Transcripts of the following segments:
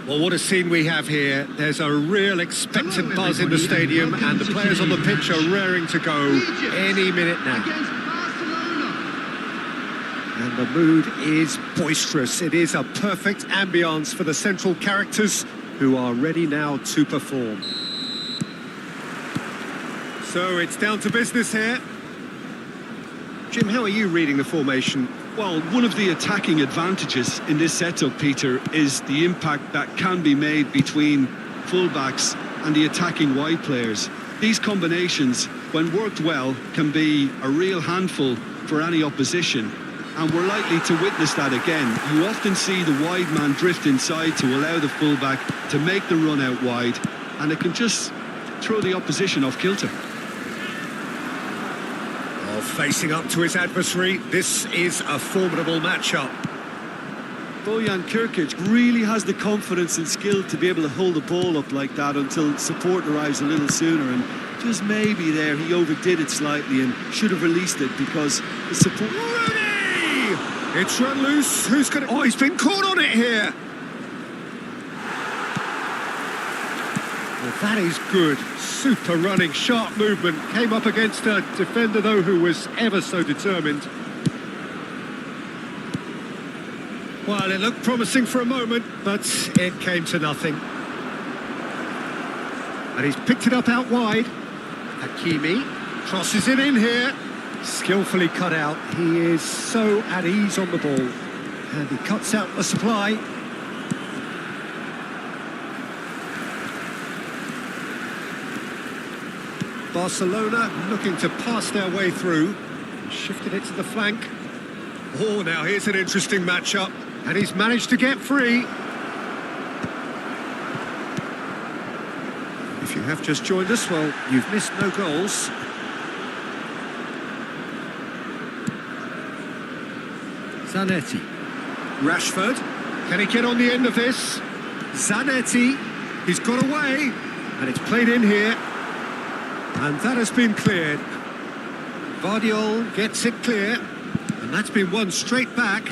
Well, what a scene we have here. There's a real expectant buzz in the stadium, and the players on the pitch are raring to go any minute now. And the mood is boisterous. It is a perfect ambience for the central characters who are ready now to perform. So it's down to business here. Jim, how are you reading the formation? Well, one of the attacking advantages in this setup, Peter, is the impact that can be made between fullbacks and the attacking wide players. These combinations, when worked well, can be a real handful for any opposition. And we're likely to witness that again. You often see the wide man drift inside to allow the fullback to make the run out wide, and it can just throw the opposition off kilter. Facing up to his adversary, this is a formidable matchup. Bojan Kirkic really has the confidence and skill to be able to hold the ball up like that until support arrives a little sooner, and just maybe there he overdid it slightly and should have released it because the support... Rooney! It's run loose. Who's going to... Oh, he's been caught on it here. Well, that is good. Super running, sharp movement. Came up against a defender, though, who was ever so determined. Well, it looked promising for a moment, but it came to nothing. And he's picked it up out wide. Hakimi crosses it in here. Skillfully cut out. He is so at ease on the ball. And he cuts out the supply. Barcelona looking to pass their way through. Shifted it to the flank. Oh, now here's an interesting matchup. And he's managed to get free. If you have just joined us, well, you've missed no goals. Zanetti. Rashford. Can he get on the end of this? Zanetti. He's got away. And it's played in here. And that has been cleared. Vardiol gets it clear. And that's been won straight back.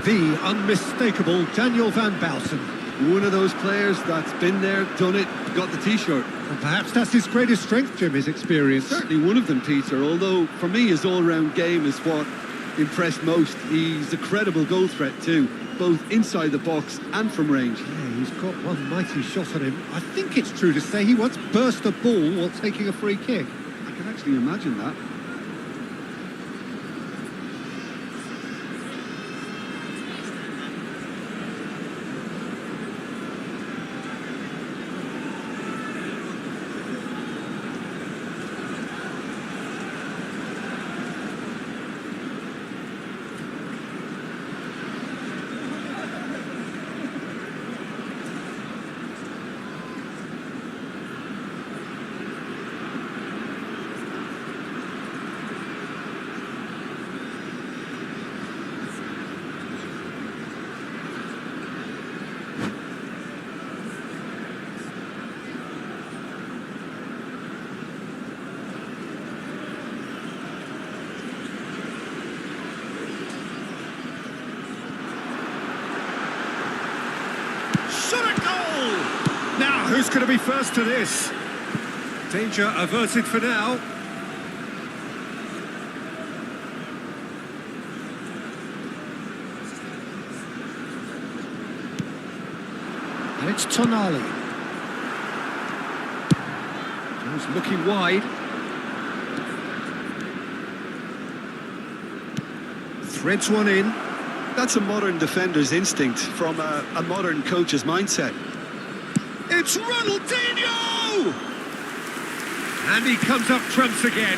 The unmistakable Daniel van Bouten. One of those players that's been there, done it, got the T-shirt. And perhaps that's his greatest strength, Jim, his experience. Certainly one of them, Peter, although for me his all-round game is what impressed most. He's a credible goal threat too, both inside the box and from range. Yeah, he's got one mighty shot on him. I think it's true to say he once burst a ball while taking a free kick. I can actually imagine that. Now, who's going to be first to this? Danger averted for now. And it's Tonali. He's looking wide. Threads one in. That's a modern defender's instinct from a modern coach's mindset. It's Ronaldinho! And he comes up trumps again.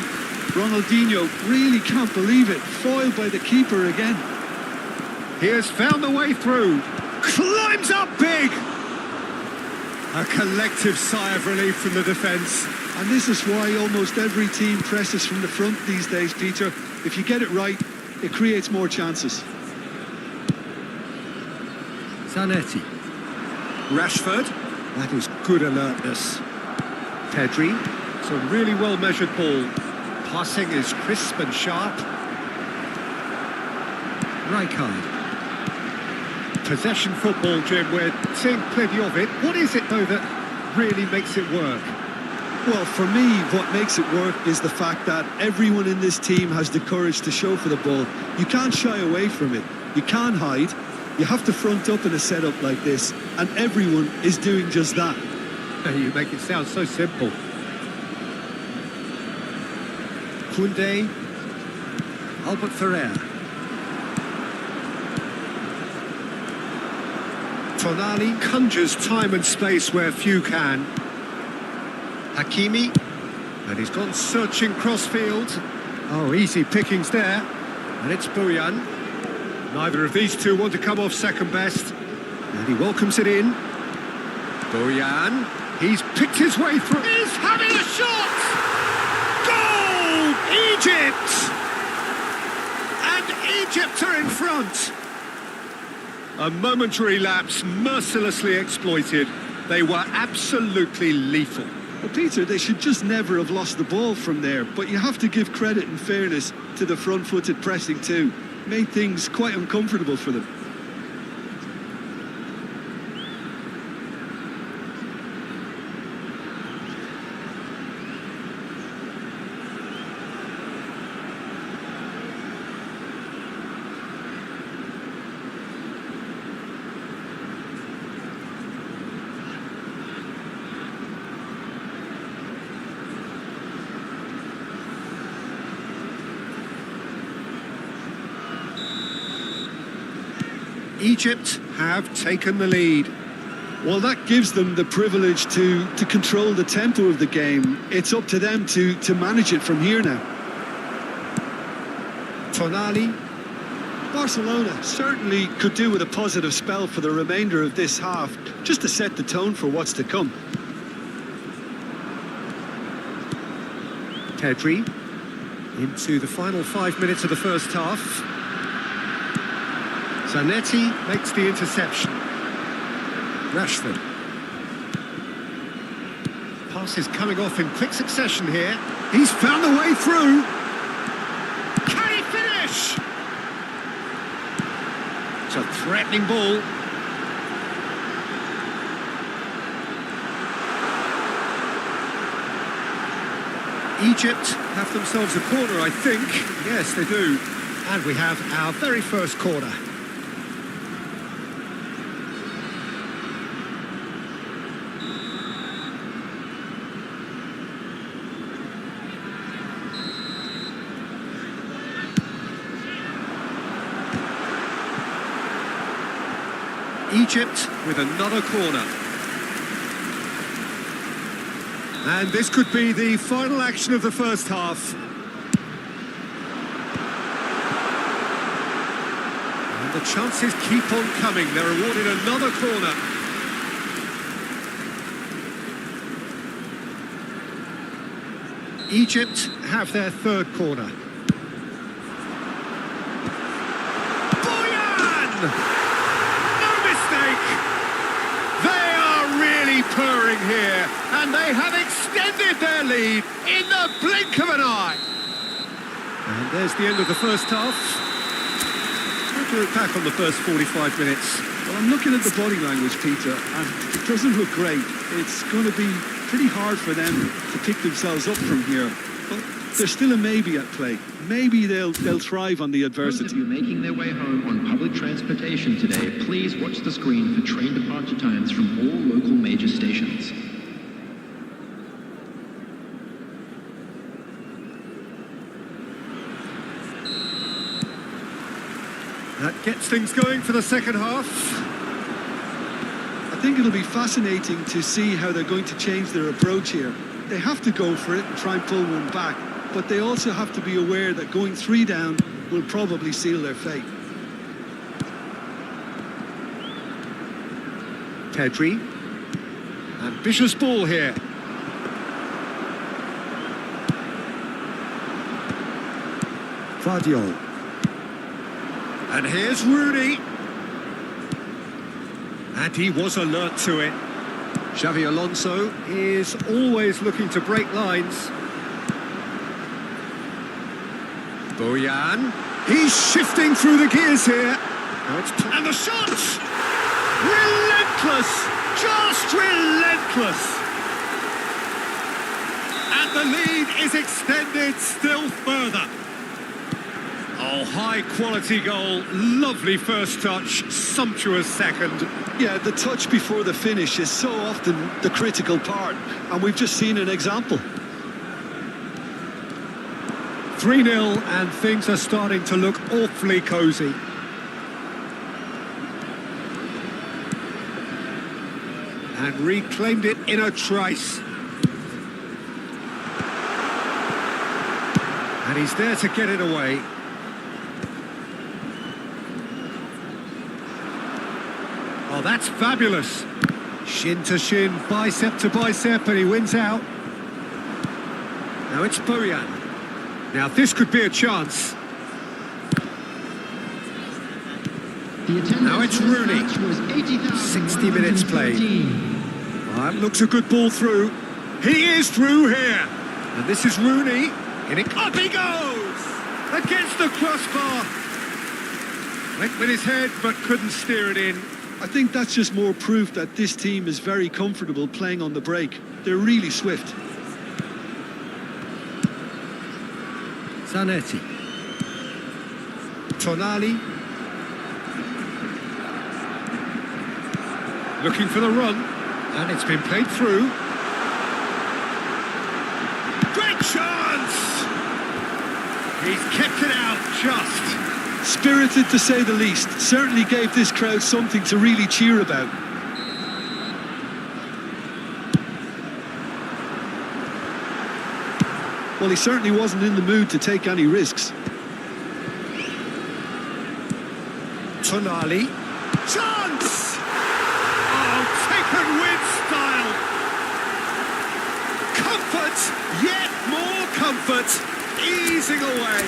Ronaldinho really can't believe it. Foiled by the keeper again. He has found the way through. Climbs up big! A collective sigh of relief from the defence. And this is why almost every team presses from the front these days, Peter. If you get it right, it creates more chances. Zanetti. Rashford. That is good alertness. Pedri. It's a really well-measured ball. Passing is crisp and sharp. Rijkaard. Possession football, Jim, we're seeing plenty of it. What is it, though, that really makes it work? Well, for me, what makes it work is the fact that everyone in this team has the courage to show for the ball. You can't shy away from it. You can't hide. You have to front up in a setup like this, and everyone is doing just that. You make it sound so simple. Koundé, Albert Ferrer. Tonali conjures time and space where few can. Hakimi, and he's gone searching crossfield. Oh, easy pickings there. And it's Bojan. Neither of these two want to come off second best. And he welcomes it in. Bojan, he's picked his way through. He's having a shot! Goal! Egypt! And Egypt are in front. A momentary lapse mercilessly exploited. They were absolutely lethal. Well, Peter, they should just never have lost the ball from there, but you have to give credit and fairness to the front-footed pressing too. Made things quite uncomfortable for them. Egypt have taken the lead. Well, that gives them the privilege to control the tempo of the game. It's up to them to manage it from here now. Tonali. Barcelona certainly could do with a positive spell for the remainder of this half, just to set the tone for what's to come. Pedri into the final 5 minutes of the first half. Zanetti makes the interception. Rashford. Pass is coming off in quick succession here. He's found the way through. Can he finish? It's a threatening ball. Egypt have themselves a corner, I think. Yes, they do. And we have our very first corner. Egypt with another corner. And this could be the final action of the first half. And the chances keep on coming. They're awarded another corner. Egypt have their third corner. Bojan! They are really purring here, and they have extended their lead in the blink of an eye. And there's the end of the first half. How do we look back on the first 45 minutes? Well, I'm looking at the body language, Peter, and it doesn't look great. It's going to be pretty hard for them to pick themselves up from here. But there's still a maybe at play. Maybe they'll thrive on the adversity. Those of you making their way home on public transportation today, please watch the screen for train departure times from all local major stations. That gets things going for the second half. I think it'll be fascinating to see how they're going to change their approach here. They have to go for it and try and pull one back, but they also have to be aware that going 3 down will probably seal their fate. Pedri. Ambitious ball here. Guardiola. And here's Rooney. And he was alert to it. Xavi Alonso is always looking to break lines. Bojan. He's shifting through the gears here. And the shot! Relentless! Just relentless! And the lead is extended still further. Oh, high-quality goal. Lovely first touch, sumptuous second. Yeah, the touch before the finish is so often the critical part, and we've just seen an example. 3-0, and things are starting to look awfully cosy. And reclaimed it in a trice. And he's there to get it away. Oh, that's fabulous. Shin to shin, bicep to bicep, and he wins out. Now it's Bojan. Now this could be a chance. Now it's Rooney. 60 minutes played. Oh, that looks a good ball through. He is through here. And this is Rooney. Up he goes! Against the crossbar. Went with his head, but couldn't steer it in. I think that's just more proof that this team is very comfortable playing on the break. They're really swift. Zanetti. Tonali. Looking for the run. And it's been played through. Great chance! He's kept it out just. Spirited to say the least. Certainly gave this crowd something to really cheer about. Well, he certainly wasn't in the mood to take any risks. Tonali. Chance! Oh, taken with style. Comfort, yet more comfort. Easing away.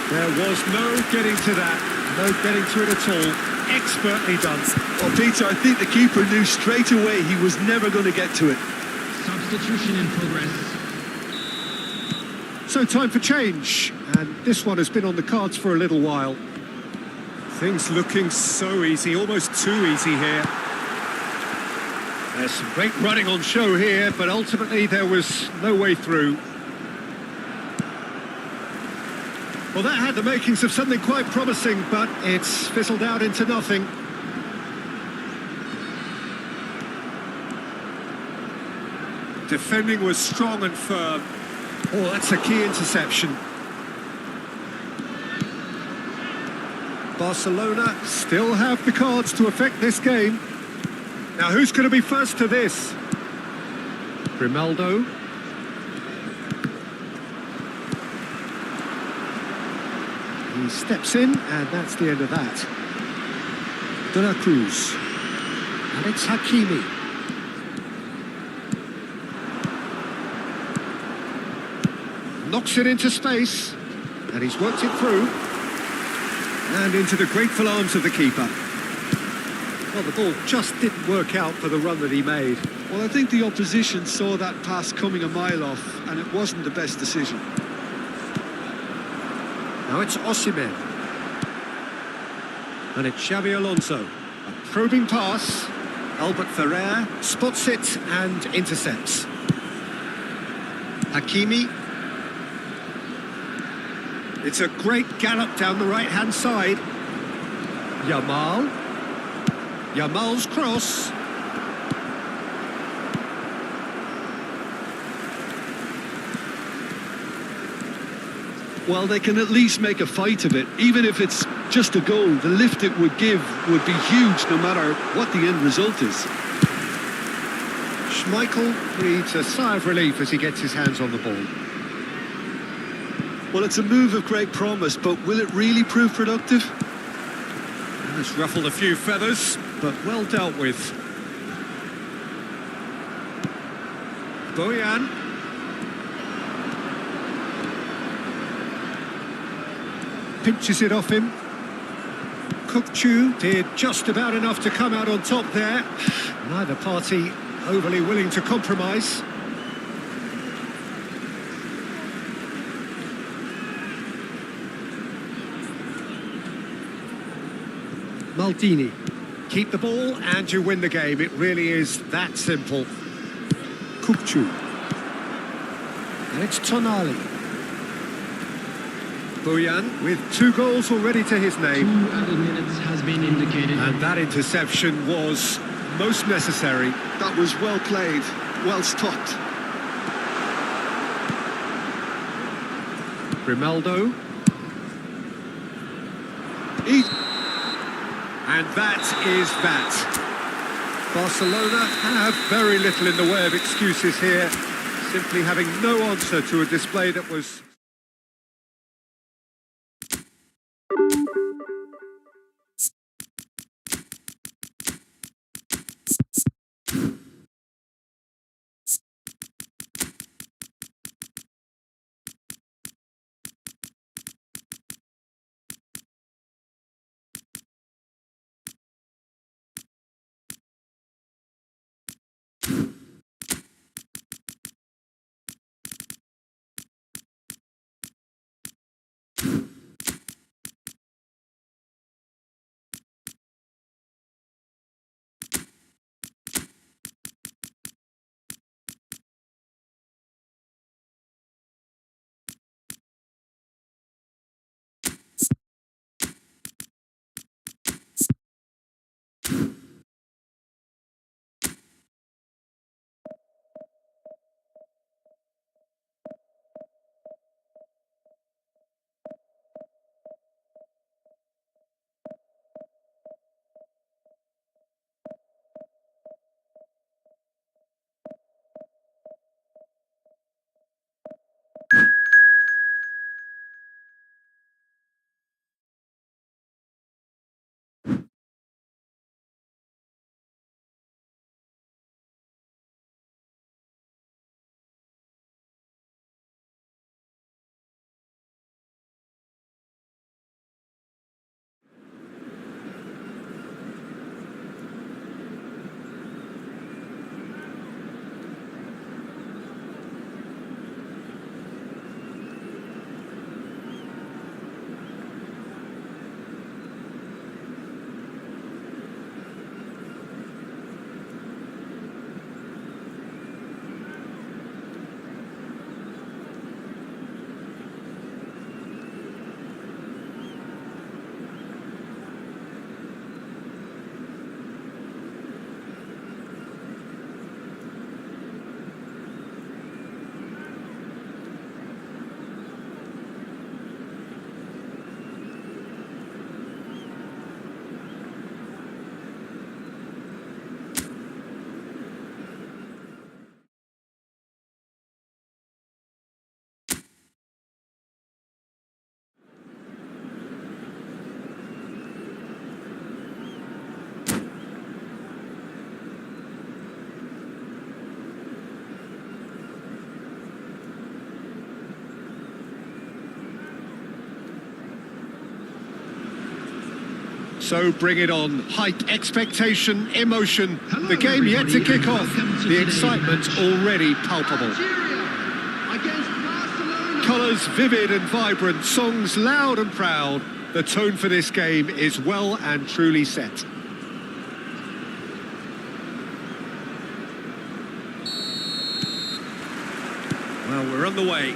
There was no getting to that. No getting to it at all. Expertly done. Well, Peter, I think the keeper knew straight away he was never going to get to it. Substitution in progress. So time for change, and this one has been on the cards for a little while. Things looking so easy, almost too easy here. There's some great running on show here, but ultimately there was no way through. Well, that had the makings of something quite promising, but it's fizzled out into nothing. Defending was strong and firm. Oh, that's a key interception. Barcelona still have the cards to affect this game. Now, who's going to be first to this? Grimaldo. He steps in, and that's the end of that. De La Cruz. And it's Hakimi. Knocks it into space, and he's worked it through. And into the grateful arms of the keeper. Well, the ball just didn't work out for the run that he made. Well, I think the opposition saw that pass coming a mile off, and it wasn't the best decision. Now it's Osimhen. And it's Xabi Alonso. A probing pass. Albert Ferrer spots it and intercepts. Hakimi. It's a great gallop down the right-hand side. Yamal. Yamal's cross. Well, they can at least make a fight of it. Even if it's just a goal, the lift it would give would be huge no matter what the end result is. Schmeichel breathes a sigh of relief as he gets his hands on the ball. Well, it's a move of great promise, but will it really prove productive? It's ruffled a few feathers, but well dealt with. Bojan. Pinches it off him. Kukçu did just about enough to come out on top there. Neither party overly willing to compromise. Maldini. Keep the ball and you win the game. It really is that simple. Kukcu. And it's Tonali. Bojan with 2 goals already to his name. 2 added minutes has been indicated. And that interception was most necessary. That was well played, well stopped. Grimaldo. And that is that. Barcelona have very little in the way of excuses here, simply having no answer to a display that was... So bring it on. Height, expectation, emotion. Hello, the game yet to everybody, kick and off. welcome to The today's excitement match. already palpable. Algeria against Barcelona. Colours vivid and vibrant, songs loud and proud. The tone for this game is well and truly set. Well, we're on the way.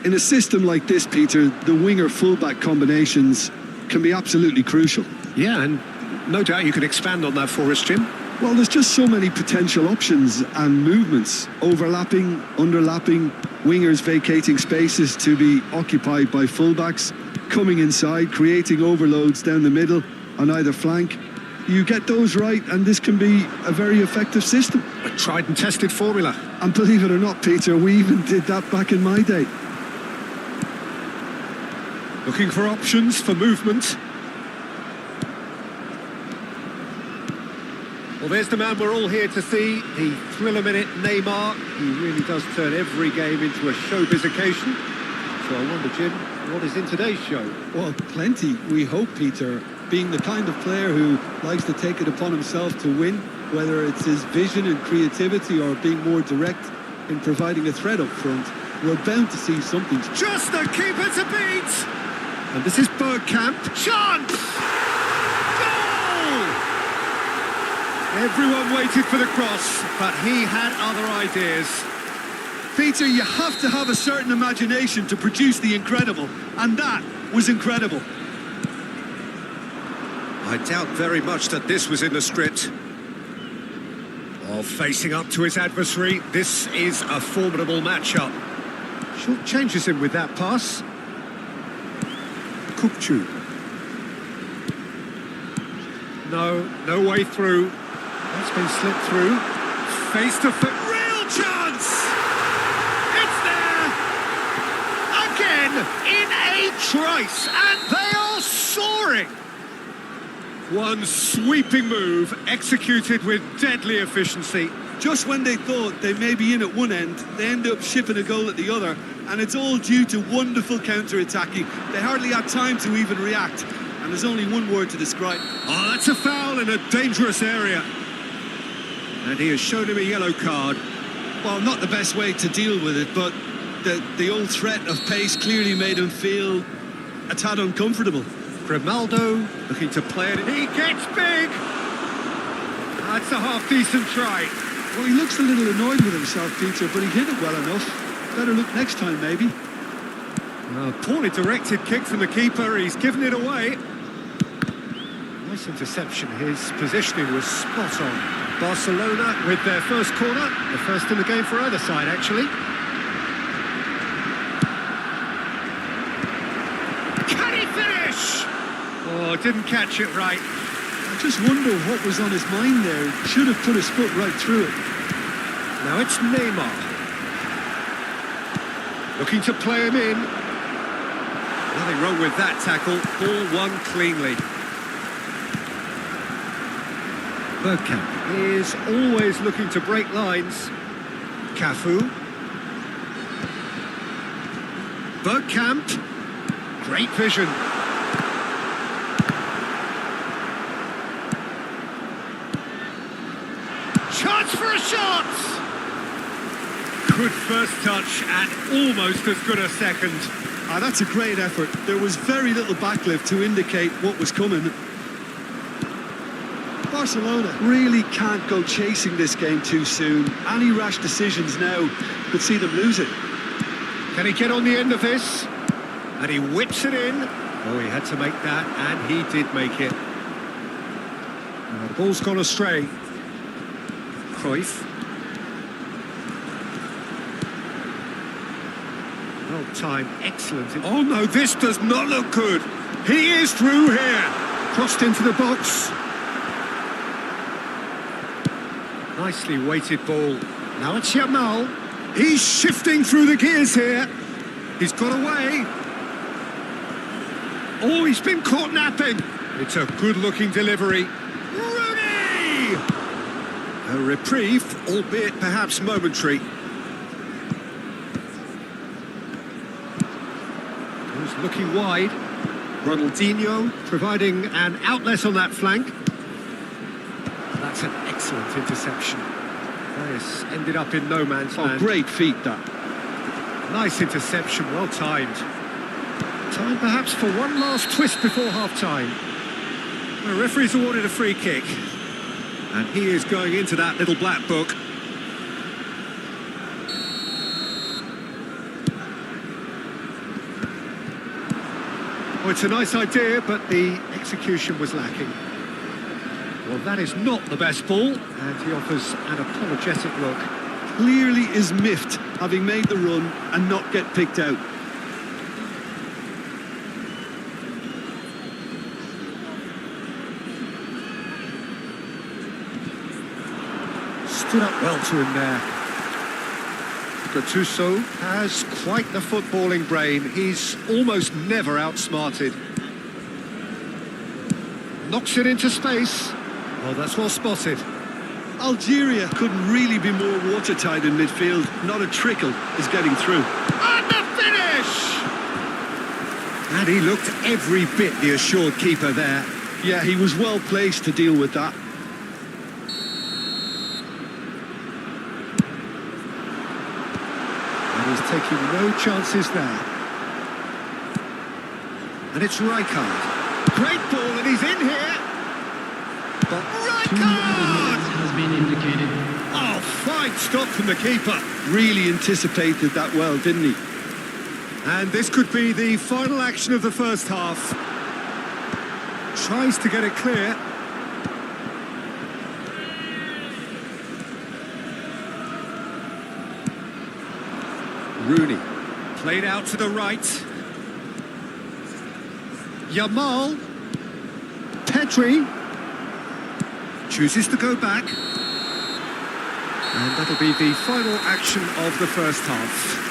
In a system like this, Peter, the winger-fullback combinations can be absolutely crucial. Yeah, and no doubt you can expand on that for us, Jim. Well, there's just so many potential options and movements, overlapping, underlapping, wingers vacating spaces to be occupied by fullbacks, coming inside, creating overloads down the middle on either flank. You get those right and this can be a very effective system. A tried and tested formula. And believe it or not, Peter, we even did that back in my day. Looking for options for movement. Well, there's the man we're all here to see, the thriller-minute Neymar. He really does turn every game into a showbiz occasion. So I wonder, Jim, what is in today's show? Well, plenty, we hope, Peter. Being the kind of player who likes to take it upon himself to win, whether it's his vision and creativity or being more direct in providing a threat up front, we're bound to see something. Just the keeper to beat! And this is Bergkamp. Chance! Goal! Everyone waited for the cross, but he had other ideas. Peter, you have to have a certain imagination to produce the incredible, and that was incredible. I doubt very much that this was in the script. While facing up to his adversary, this is a formidable matchup. Short changes him with that pass. Kupchu. No way through. That's been slipped through. Face to face. Real chance! It's there! Again, in a trice, and they are soaring! One sweeping move, executed with deadly efficiency. Just when they thought they may be in at one end, they end up shipping a goal at the other, and it's all due to wonderful counter-attacking. They hardly had time to even react, and there's only one word to describe. Oh, that's a foul in a dangerous area. And he has shown him a yellow card. Well, not the best way to deal with it, but the old threat of pace clearly made him feel a tad uncomfortable. Grimaldo looking to play it. He gets big! That's a half-decent try. Well, he looks a little annoyed with himself, Peter, but he hit it well enough. Better look next time, maybe. Poorly directed kick from the keeper. He's given it away. Nice interception. His positioning was spot on. Barcelona with their first corner. The first in the game for either side, actually. Can he finish? Oh, didn't catch it right. I just wonder what was on his mind there. He should have put his foot right through it. Now it's Neymar. Looking to play him in. Nothing wrong with that tackle. Ball won cleanly. Bergkamp is always looking to break lines. Cafu. Bergkamp. Great vision. Chance for a shot! Good first touch and almost as good a second. That's a great effort. There was very little backlift to indicate what was coming. Barcelona really can't go chasing this game too soon. Any rash decisions now could see them lose it. Can he get on the end of this? And he whips it in. Oh, he had to make that, and he did make it. The ball's gone astray. Cruyff. Well timed, excellent. Oh no, this does not look good. He is through here. Crossed into the box. Nicely weighted ball. Now it's Yamal. He's shifting through the gears here. He's got away. Oh, he's been caught napping. It's a good-looking delivery. Rooney! A reprieve, albeit perhaps momentary. Who's looking wide? Ronaldinho providing an outlet on that flank. That's an excellent interception. This ended up in no man's land. Great feat, that. Nice interception, well timed. Time perhaps for one last twist before half-time. The referee's awarded a free kick. And he is going into that little black book. Oh, it's a nice idea, but the execution was lacking. Well, that is not the best ball, and he offers an apologetic look. Clearly is miffed, having made the run and not get picked out. Stood up well to him there. Gattuso has quite the footballing brain. He's almost never outsmarted. Knocks it into space. Oh, that's well spotted. Algeria couldn't really be more watertight in midfield. Not a trickle is getting through. And the finish! And he looked every bit the assured keeper there. Yeah, he was well placed to deal with that. And he's taking no chances there. And it's Rijkaard. Great ball, and he's in here. But right 2 added card! minutes has been indicated. Oh, fine stop from the keeper. Really anticipated that well, didn't he? And this could be the final action of the first half. Tries to get it clear. Rooney, played out to the right. Yamal. Pedri. Chooses to go back. And that'll be the final action of the first half.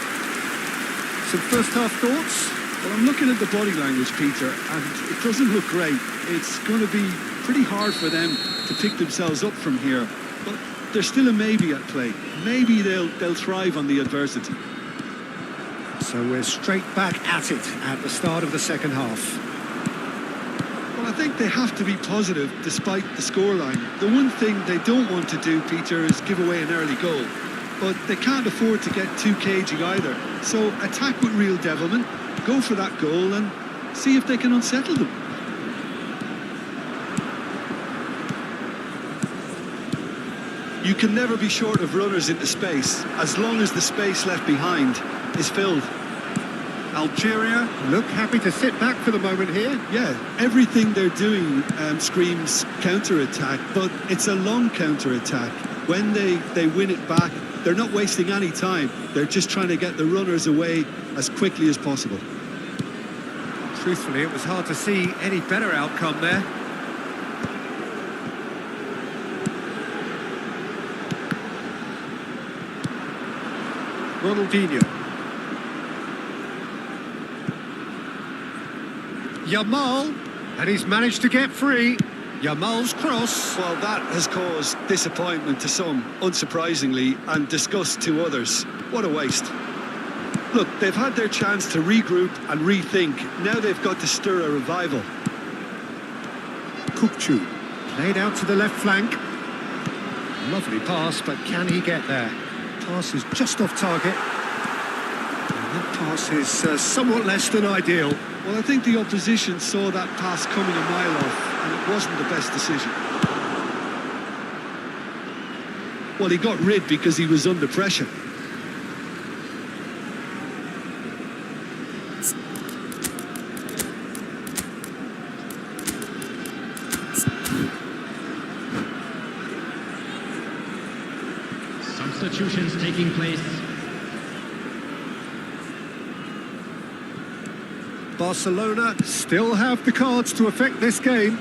Some first half thoughts? Well, I'm looking at the body language, Peter, and it doesn't look great. It's going to be pretty hard for them to pick themselves up from here. But there's still a maybe at play. Maybe they'll thrive on the adversity. So we're straight back at it at the start of the second half. Well, I think they have to be positive despite the scoreline. The one thing they don't want to do, Peter, is give away an early goal. But they can't afford to get too cagey either. So attack with real devilment, go for that goal and see if they can unsettle them. You can never be short of runners into space, as long as the space left behind is filled. Algeria look happy to sit back for the moment here. Yeah, everything they're doing screams counter-attack, but it's a long counter-attack. When they win it back, they're not wasting any time. They're just trying to get the runners away as quickly as possible. Truthfully, it was hard to see any better outcome there. Ronaldinho. Yamal, and he's managed to get free. Yamal's cross. Well, that has caused disappointment to some, unsurprisingly, and disgust to others. What a waste. Look, they've had their chance to regroup and rethink. Now they've got to stir a revival. Kukçu, played out to the left flank. Lovely pass, but can he get there? Pass is just off target. And that pass is somewhat less than ideal. Well, I think the opposition saw that pass coming a mile off, and it wasn't the best decision. Well, he got rid because he was under pressure. Substitutions taking place. Barcelona still have the cards to affect this game.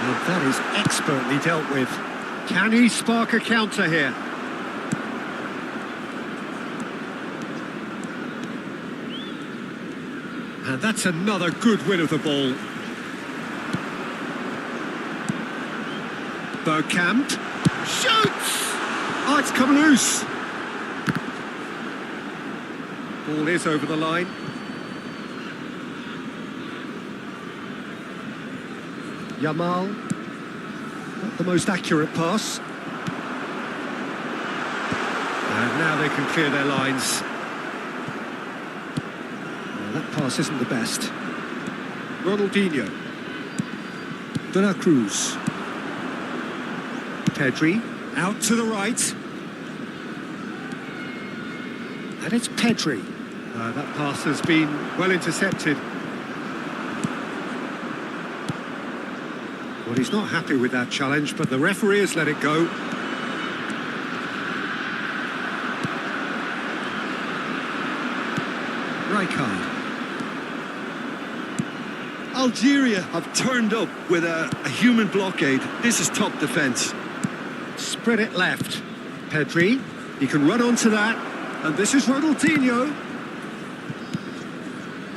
And that is expertly dealt with. Can he spark a counter here? And that's another good win of the ball. Bergkamp shoots! Oh, it's come loose. Ball is over the line. Yamal, not the most accurate pass. And now they can clear their lines. Well, that pass isn't the best. Ronaldinho. De la Cruz. Pedri, out to the right. And it's Pedri. That pass has been well intercepted. Well, he's not happy with that challenge, but the referee has let it go. Rijkaard. Algeria have turned up with a human blockade. This is top defence. Spread it left. Pedri, he can run onto that. And this is Ronaldinho.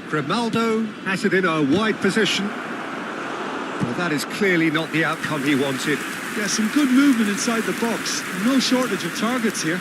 Grimaldo has it in a wide position. Well, that is clearly not the outcome he wanted. Yeah, some good movement inside the box. No shortage of targets here.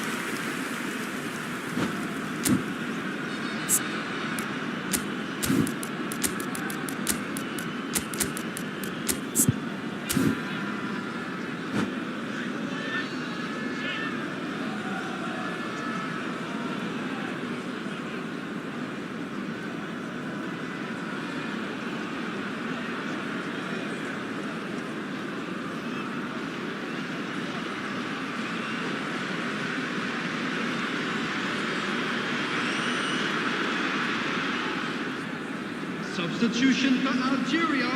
Substitution for Algeria.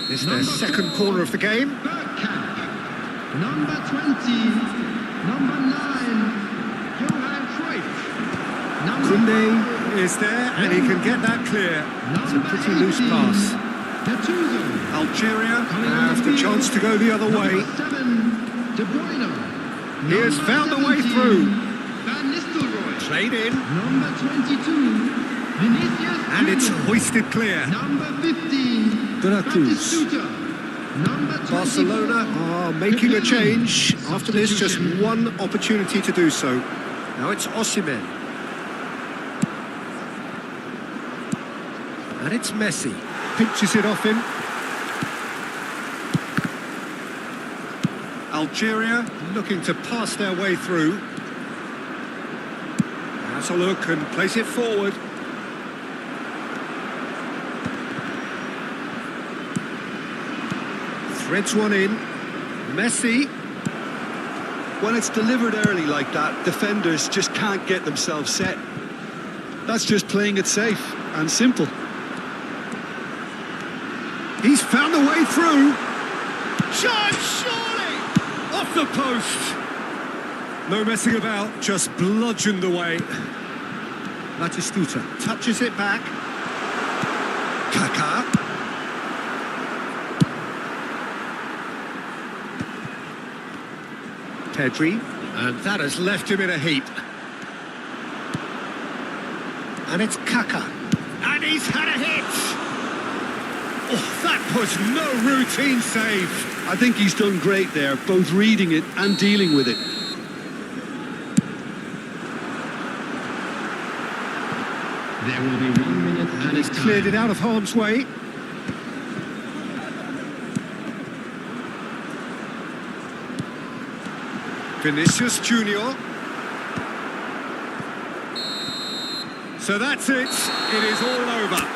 It's their second corner of the game. Bergkamp. Number 20. Number 9. Johan Cruyff. Number Kunde 5. is there and he can get that clear. It's a pretty loose pass. Gattuso. Algeria have the chance to go the other way. Number 7. De Bruyne. He has Number found a way 17, through. Van Nistelrooy. Played in. Number 22. Vinicius And it's Junior. hoisted clear. Number 15. De La Cruz. Batistuta. Number 24. Barcelona are making a change. After this, just one opportunity to do so. Now it's Osimhen. And it's Messi. Pinches it off him. Algeria looking to pass their way through. Has a look and place it forward. Threads one in. Messi. When it's delivered early like that, defenders just can't get themselves set. That's just playing it safe and simple. He's found a way through. Shot, surely! Off the post. No messing about, just bludgeoned away. Batistuta touches it back. Kaká. Pedri, and that has left him in a heap. And it's Kaká. And he's had a hit! Oh, that was no routine save. I think he's done great there, both reading it and dealing with it. There will be 1 minute And he's cleared it out of harm's way. Vinicius Junior. So that's it. It is all over.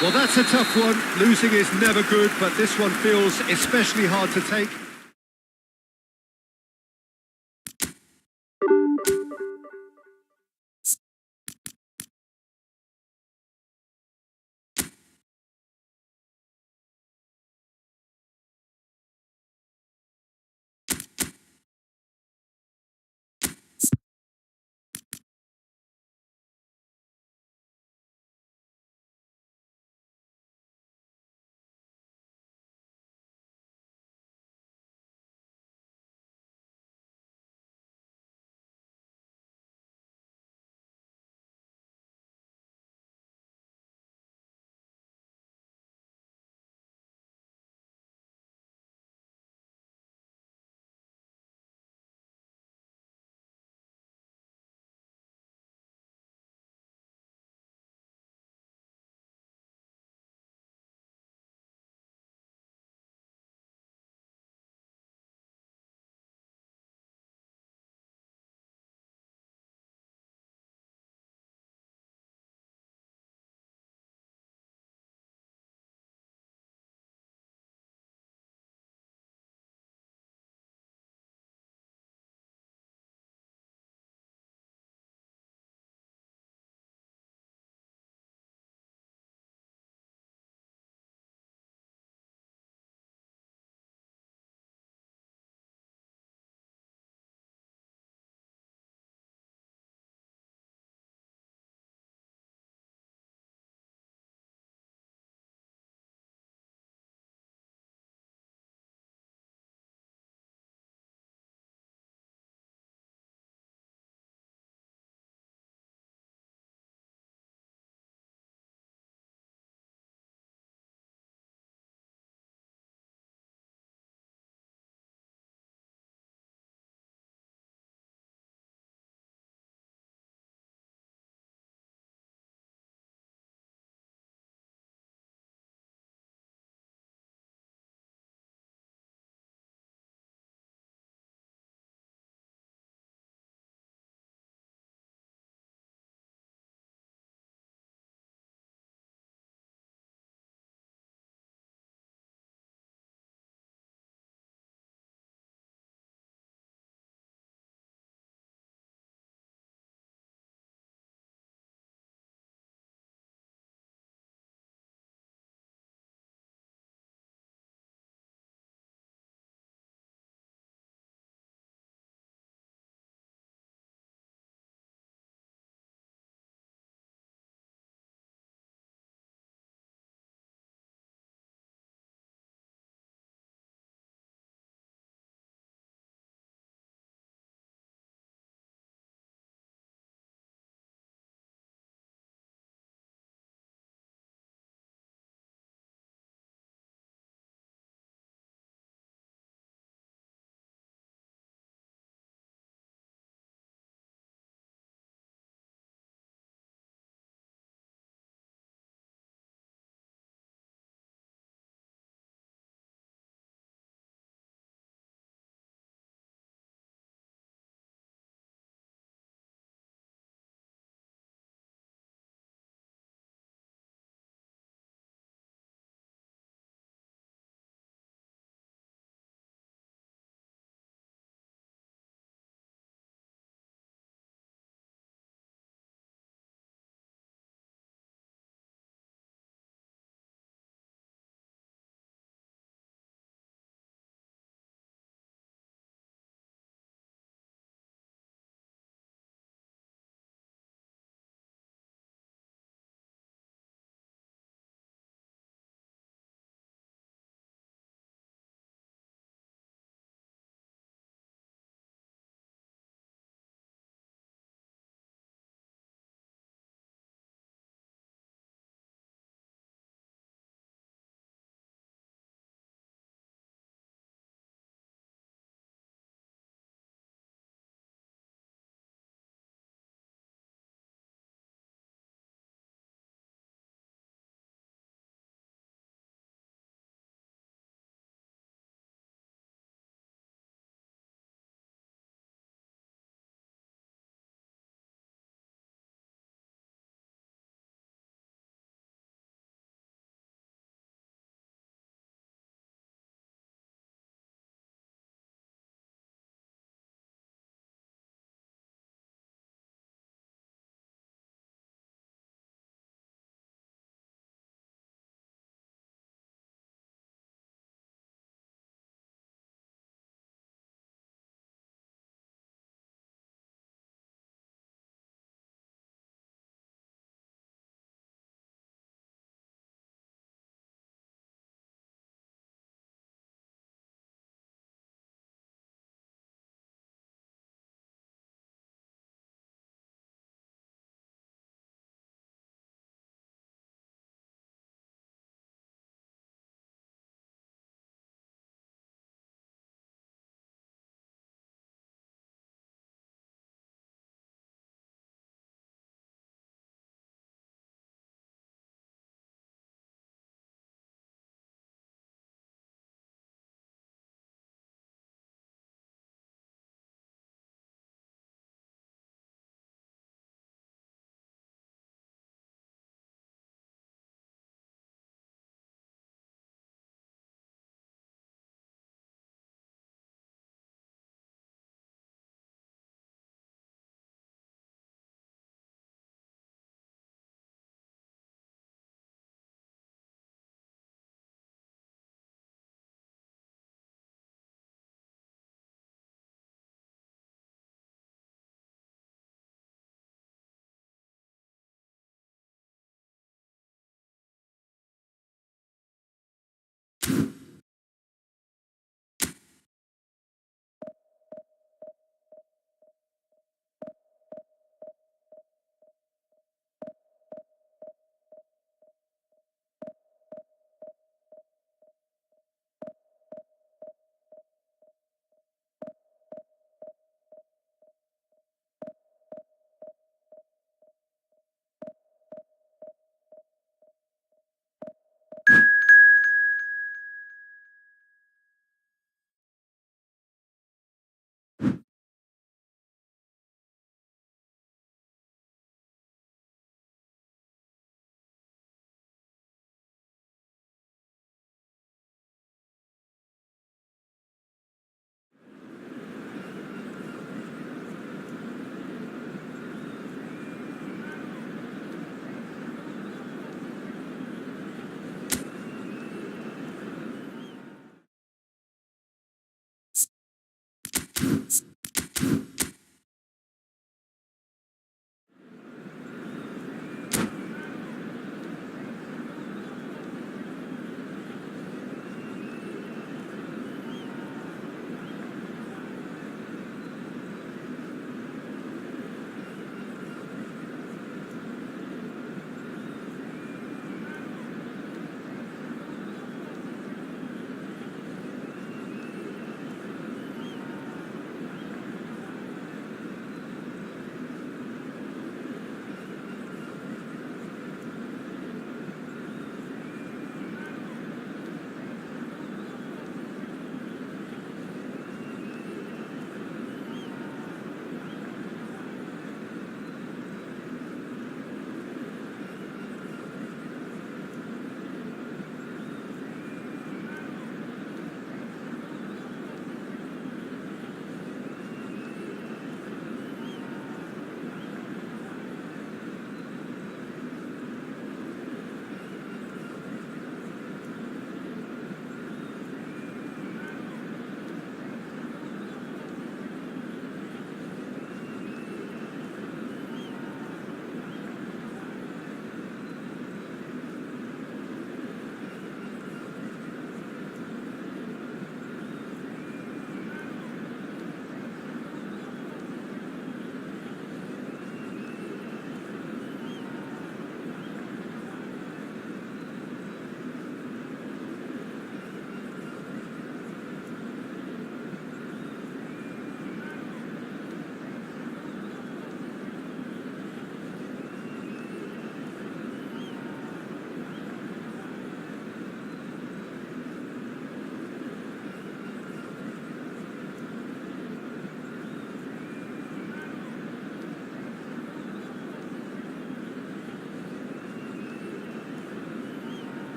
Well, that's a tough one. Losing is never good, but this one feels especially hard to take.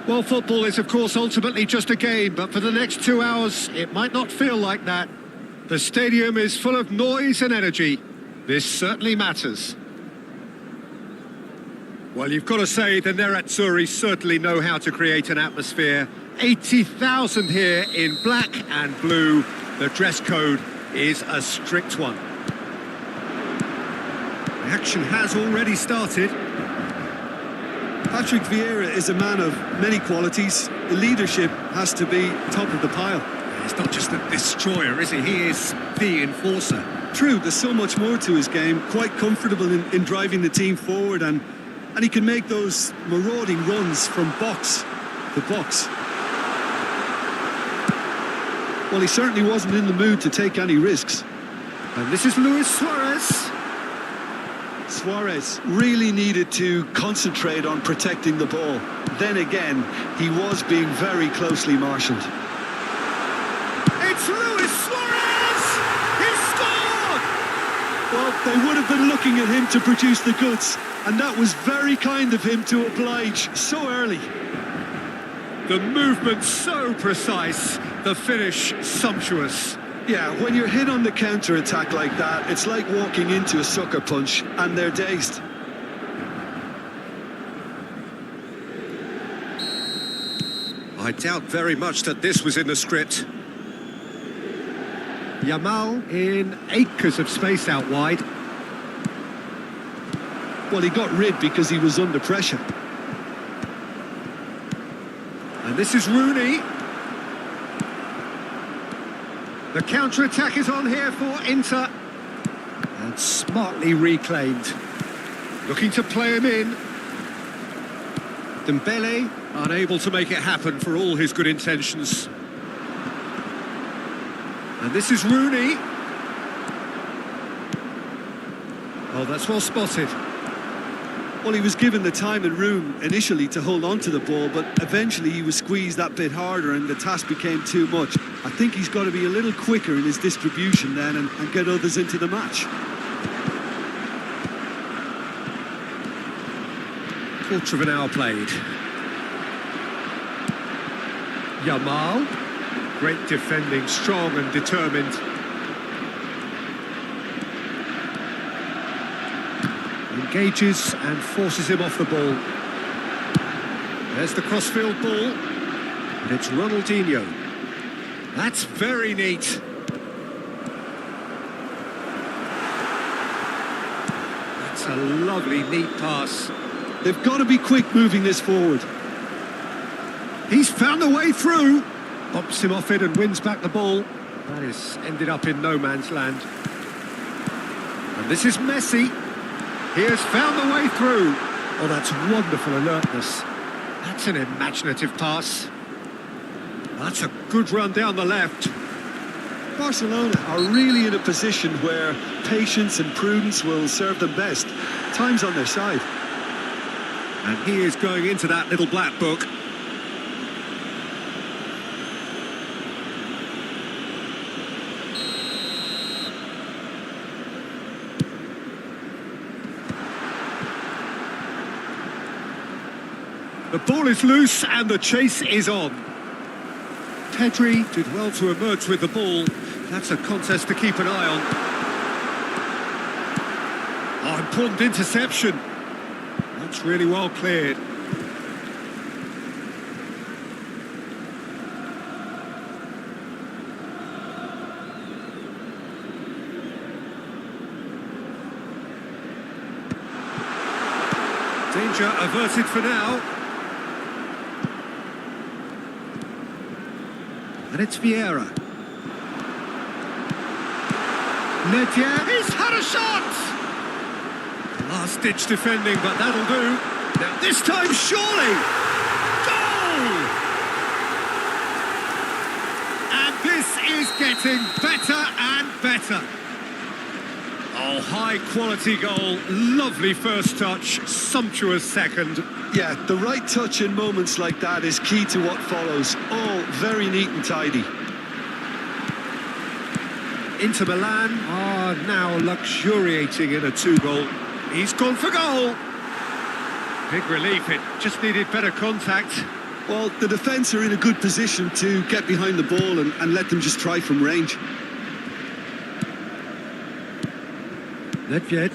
Well, football is, of course, ultimately just a game, but for the next 2 hours, it might not feel like that. The stadium is full of noise and energy. This certainly matters. Well, you've got to say the Nerazzurri certainly know how to create an atmosphere. 80,000 here in black and blue. The dress code is a strict one. The action has already started. Patrick Vieira is a man of many qualities. The leadership has to be top of the pile. He's not just a destroyer, is he? He is the enforcer. True, there's so much more to his game. Quite comfortable in driving the team forward, and he can make those marauding runs from box to box. Well, he certainly wasn't in the mood to take any risks. And this is Luis Suarez. Suarez really needed to concentrate on protecting the ball. Then again, he was being very closely marshalled. It's Luis Suarez! He scored! Well, they would have been looking at him to produce the goods, and that was very kind of him to oblige so early. The movement so precise, the finish sumptuous. Yeah, when you're hit on the counter-attack like that, it's like walking into a sucker punch, and they're dazed. I doubt very much that this was in the script. Yamal in acres of space out wide. Well, he got rid because he was under pressure. And this is Rooney. The counter-attack is on here for Inter. And smartly reclaimed. Looking to play him in. Dembele unable to make it happen for all his good intentions. And this is Rooney. Oh, that's well spotted. Well, he was given the time and room initially to hold on to the ball, but eventually he was squeezed that bit harder and the task became too much. I think he's got to be a little quicker in his distribution then and get others into the match. Quarter of an hour played. Yamal. Great defending, strong and determined. Engages and forces him off the ball. There's the crossfield ball. And it's Ronaldinho. That's very neat. That's a lovely, neat pass. They've got to be quick moving this forward. He's found a way through. Bumps him off it and wins back the ball. That is ended up in no man's land. And this is Messi. He has found the way through. Oh, that's wonderful alertness. That's an imaginative pass. That's a good run down the left. Barcelona are really in a position where patience and prudence will serve them best. Time's on their side. And he is going into that little black book. The ball is loose and the chase is on. Pedri did well to emerge with the ball. That's a contest to keep an eye on. Oh, important interception. That's really well cleared. Danger averted for now. And it's Vieira. Nedved, he's had a shot! Last-ditch defending, but that'll do. Now this time, surely! Goal! And this is getting better and better. Oh, high-quality goal. Lovely first touch, sumptuous second. Yeah, the right touch in moments like that is key to what follows. All very neat and tidy. Inter Milan are now luxuriating in a 2-goal. He's gone for goal. Big relief, it just needed better contact. Well, the defence are in a good position to get behind the ball and let them just try from range. Nedved.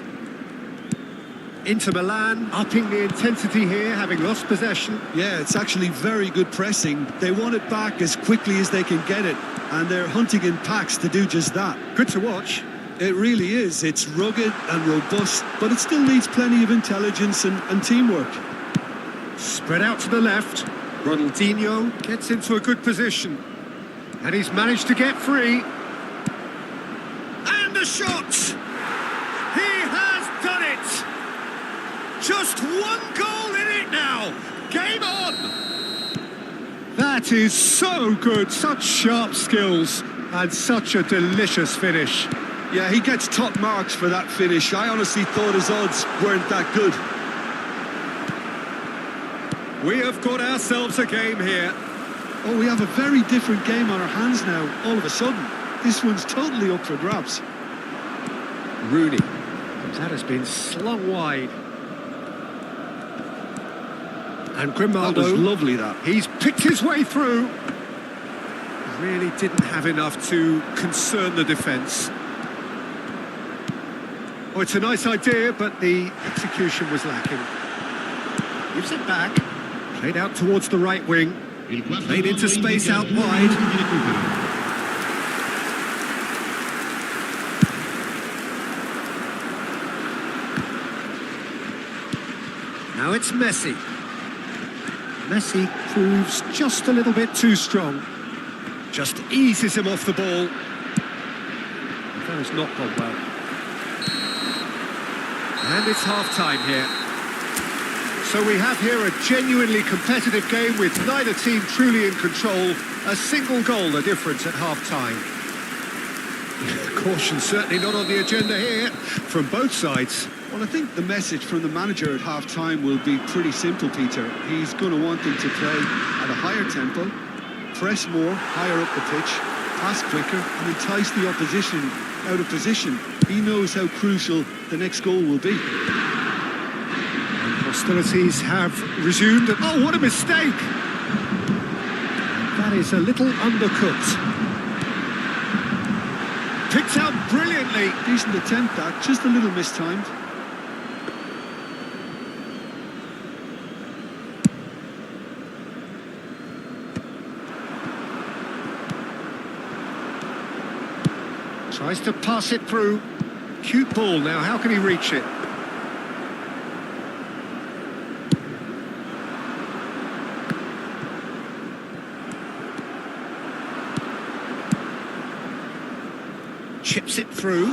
Inter Milan, upping the intensity here, having lost possession. Yeah, it's actually very good pressing. They want it back as quickly as they can get it, and they're hunting in packs to do just that. Good to watch. It really is. It's rugged and robust, but it still needs plenty of intelligence and teamwork. Spread out to the left. Ronaldinho gets into a good position. And he's managed to get free. And the shot! He has done it! Just one goal in it now! Game on! That is so good, such sharp skills, and such a delicious finish. Yeah, he gets top marks for that finish. I honestly thought his odds weren't that good. We have got ourselves a game here. Oh, we have a very different game on our hands now, all of a sudden. This one's totally up for grabs. Rooney. That has been slung wide. And Grimaldo. That was lovely, that. He's picked his way through. Really didn't have enough to concern the defence. Oh, it's a nice idea, but the execution was lacking. Gives it back. Played out towards the right wing. Played into space out wide. Now it's Messi. Messi proves just a little bit too strong. Just eases him off the ball. That has not gone well. And it's half-time here. So we have here a genuinely competitive game with neither team truly in control. A single goal the difference at half-time. Caution certainly not on the agenda here from both sides. Well, I think the message from the manager at half-time will be pretty simple, Peter. He's going to want them to play at a higher tempo, press more, higher up the pitch, pass quicker, and entice the opposition out of position. He knows how crucial the next goal will be. And hostilities have resumed. Oh, what a mistake! That is a little undercooked. Picked out brilliantly. Decent attempt, that, just a little mistimed. Tries to pass it through. Cute ball now, how can he reach it? Chips it through.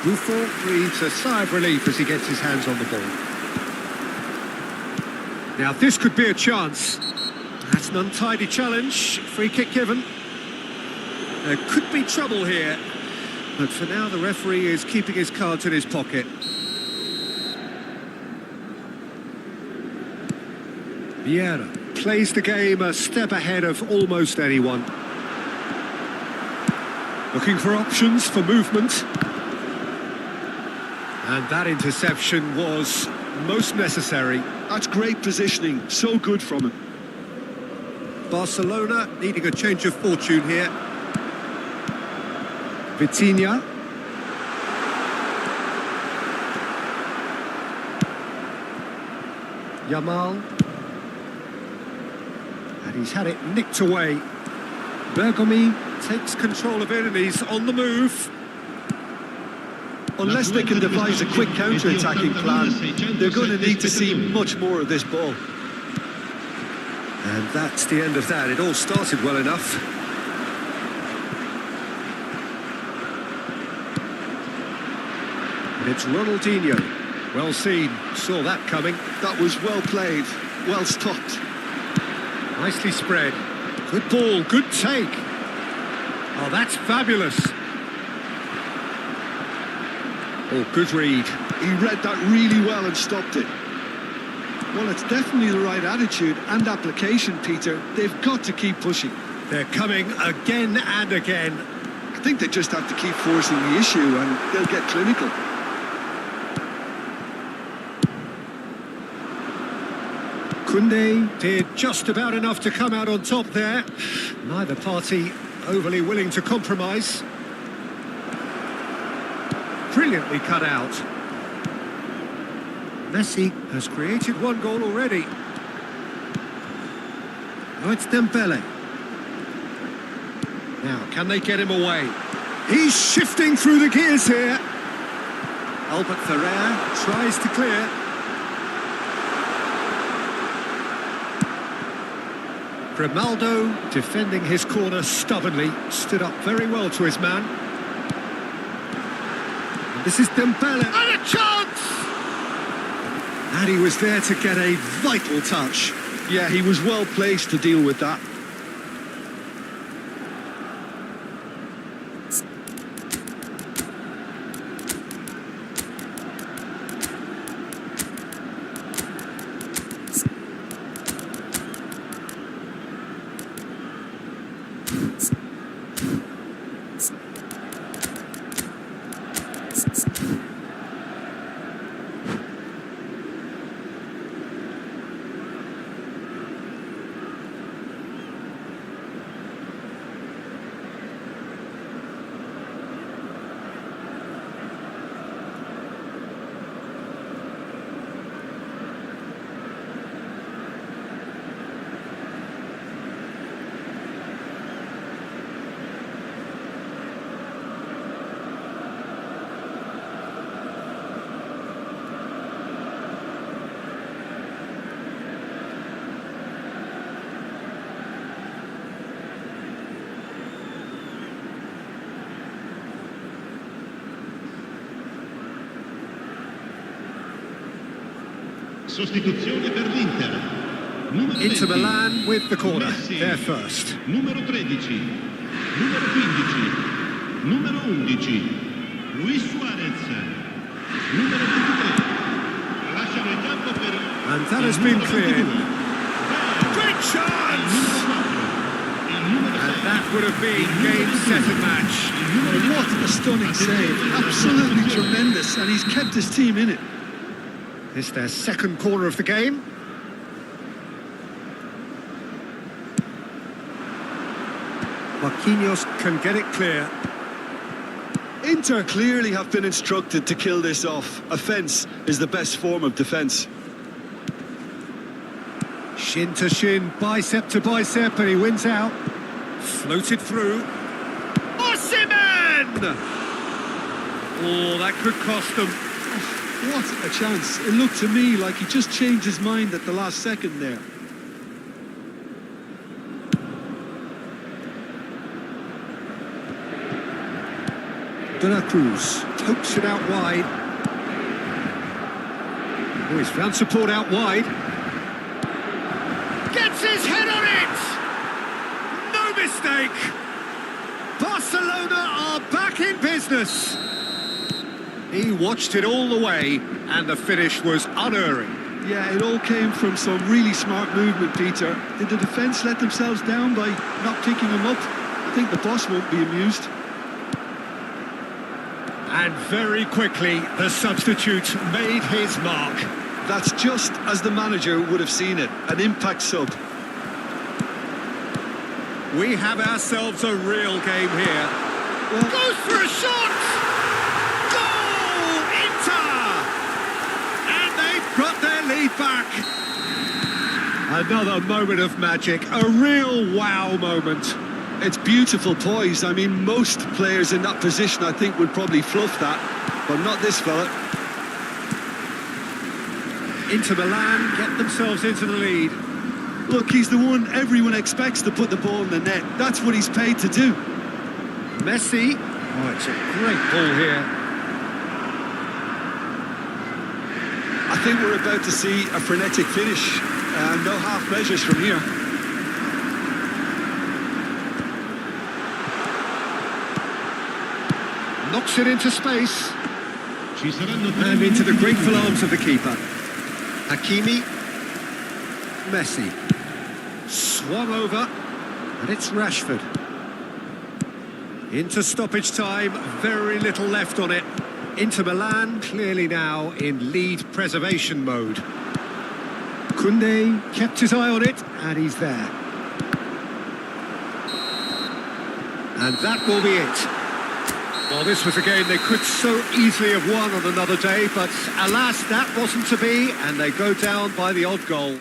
Buffon breathes a sigh of relief as he gets his hands on the ball. Now this could be a chance. That's an untidy challenge. Free kick given. There could be trouble here, but for now the referee is keeping his cards in his pocket. Vieira plays the game a step ahead of almost anyone. Looking for options for movement. And that interception was most necessary. That's great positioning, so good from him. Barcelona needing a change of fortune here. Vitinha. Yamal. And he's had it nicked away. Bergomi takes control of it and he's on the move. Unless they can devise a quick counter-attacking plan, they're going to need to see much more of this ball. And that's the end of that. It all started well enough. And it's Ronaldinho. Well seen. Saw that coming. That was well played. Well stopped. Nicely spread. Good ball. Good take. Oh, that's fabulous. Oh, good read. He read that really well and stopped it. Well, it's definitely the right attitude and application, Peter. They've got to keep pushing. They're coming again and again. I think they just have to keep forcing the issue and they'll get clinical. Kunde did just about enough to come out on top there. Neither party overly willing to compromise. Brilliantly cut out. Messi has created one goal already. Oh, it's Dembele. Now, can they get him away? He's shifting through the gears here. Albert Ferrer tries to clear. Grimaldo, defending his corner stubbornly, stood up very well to his man. And this is Dembele. And a chance! And he was there to get a vital touch. Yeah, he was well placed to deal with that. Sostituzione per l'Inter. Inter 20, Milan with the corner. Messi. They're first. Numero 13, numero 15, numero 11, Luis Suarez, numero 23. Lasciano il campo per And that has been cleared. Great il chance! numero 4, il numero 6. And that would have been game, set and match. What a stunning save. Absolutely tremendous, and he's kept his team in it. It's their second corner of the game. Marquinhos can get it clear. Inter clearly have been instructed to kill this off. Offence is the best form of defence. Shin to shin, bicep to bicep, and he wins out. Floated through. Osimhen! Oh, that could cost them. What a chance. It looked to me like he just changed his mind at the last second there. De La Cruz pokes it out wide. Oh, he's found support out wide. Gets his head on it! No mistake! Barcelona are back in business. He watched it all the way, and the finish was unerring. Yeah, it all came from some really smart movement, Peter. Did the defence let themselves down by not picking him up? I think the boss won't be amused. And very quickly, the substitute made his mark. That's just as the manager would have seen it, an impact sub. We have ourselves a real game here. Well, Goes for a shot! Goal! Inter! And they've got their lead back. Another moment of magic, a real wow moment. it's beautiful poise. I mean, most players in that position, I think, would probably fluff that, but not this fella. Inter Milan get themselves into the lead. Look, he's the one everyone expects to put the ball in the net. That's what he's paid to do. Messi. Oh, it's a great ball here. I think we're about to see a frenetic finish. No half measures from here. Knocks it into space. And And into the grateful arms of the keeper. Hakimi. Messi. Swung over. And it's Rashford. Into stoppage time. Very little left on it. Inter Milan clearly now in lead preservation mode. Koundé kept his eye on it, and he's there. And that will be it. Well, this was a game they could so easily have won on another day, but alas, that wasn't to be, and they go down by the odd goal.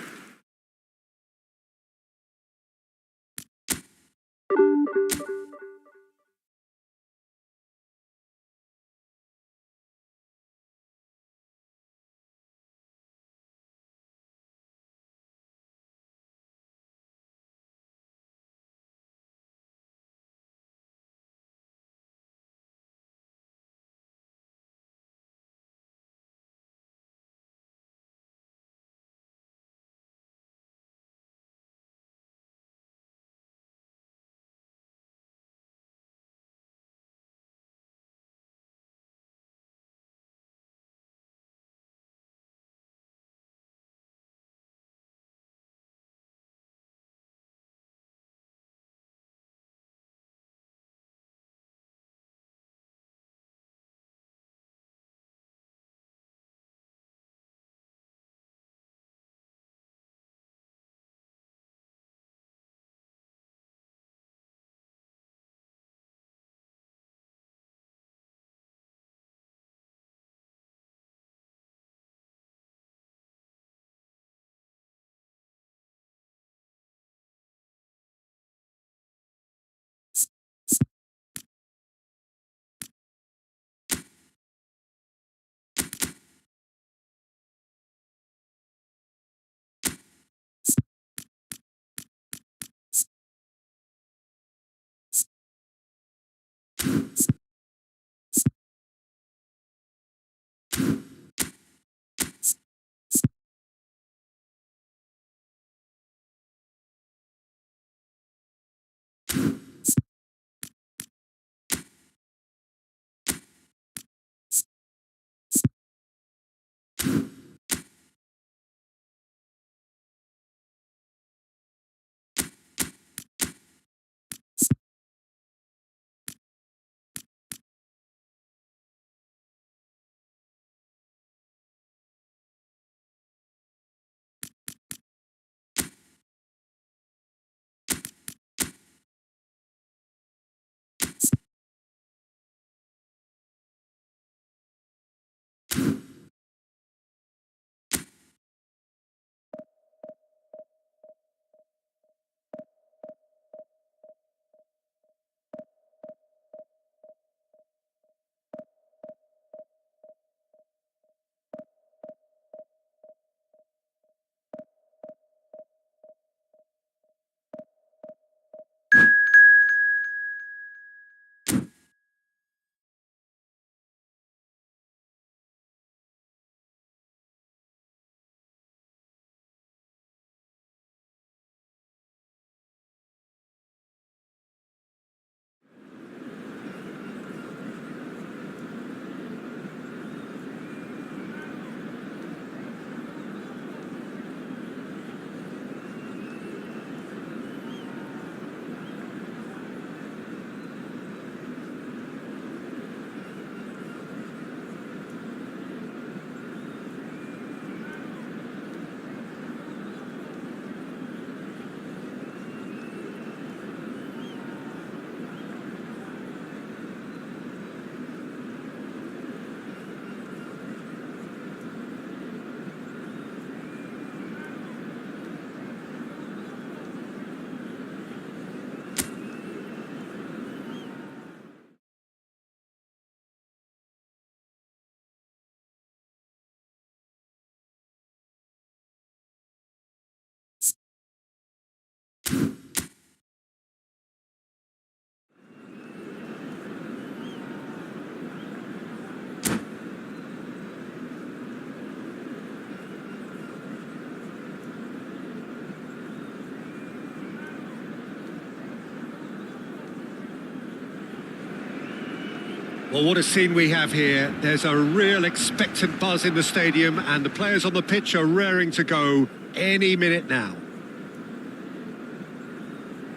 Well, what a scene we have here. There's a real expectant buzz in the stadium, and the players on the pitch are raring to go any minute now.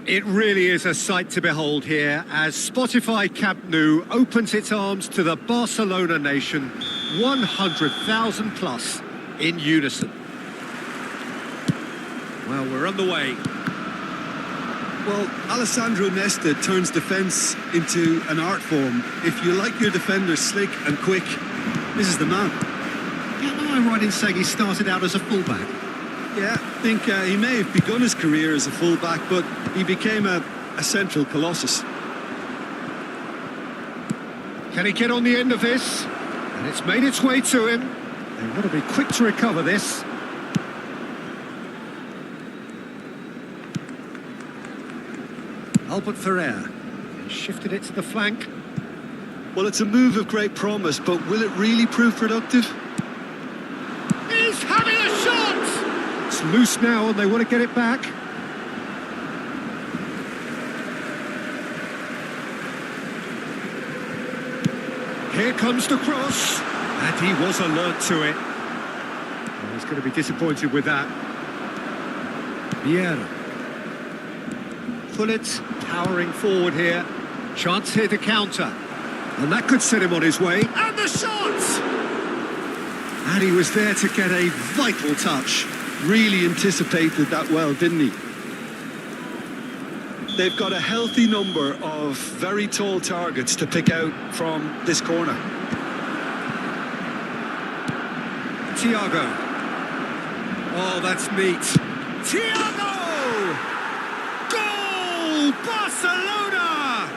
It really is a sight to behold here as Spotify Camp Nou opens its arms to the Barcelona nation, 100,000 plus in unison. Well, we're on the way. Well, Alessandro Nesta turns defence into an art form. If you like your defenders slick and quick, this is the man. Am I right in saying he started out as a fullback? Yeah, I think he may have begun his career as a fullback, but he became a central colossus. Can he get on the end of this? And it's made its way to him. They've got to be quick to recover this. Albert Ferrer shifted it to the flank. Well, it's a move of great promise, but will it really prove productive? He's having a shot! It's loose now and they want to get it back. Here comes the cross, and he was alert to it. Oh, he's going to be disappointed with that. Vieira. Pullet powering forward here. Chance here to counter. And that could set him on his way. And the shot! And he was there to get a vital touch. Really anticipated that well, didn't he? They've got a healthy number of very tall targets to pick out from this corner. Thiago. Oh, that's neat. Thiago! Goal! Barcelona!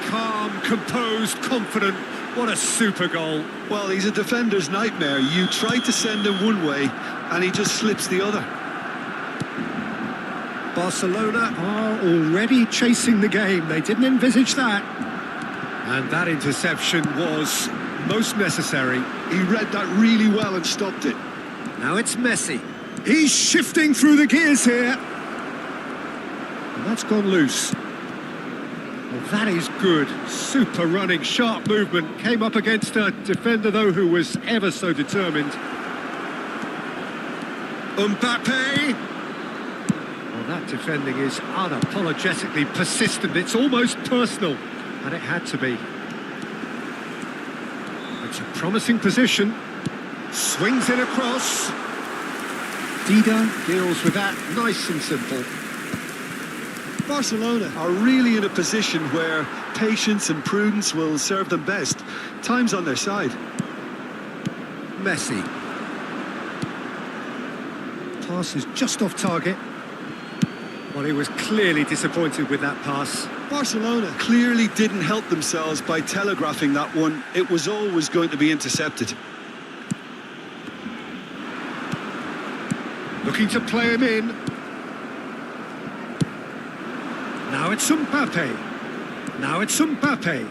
Calm, composed, confident. What a super goal. Well, he's a defender's nightmare. You try to send him one way, and he just slips the other. Barcelona are already chasing the game. They didn't envisage that. And that interception was most necessary. He read that really well and stopped it. Now it's Messi. He's shifting through the gears here. And that's gone loose. Well, that is good. Super running, sharp movement. Came up against a defender, though, who was ever so determined. Mbappe. Well, that defending is unapologetically persistent. It's almost personal. And it had to be. It's a promising position. Swings it across. Dida deals with that nice and simple. Barcelona are really in a position where patience and prudence will serve them best. Time's on their side. Messi. Pass is just off target. Well, he was clearly disappointed with that pass. Barcelona clearly didn't help themselves by telegraphing that one. It was always going to be intercepted. Looking to play him in. Now it's Mbappe. Now it's Mbappe.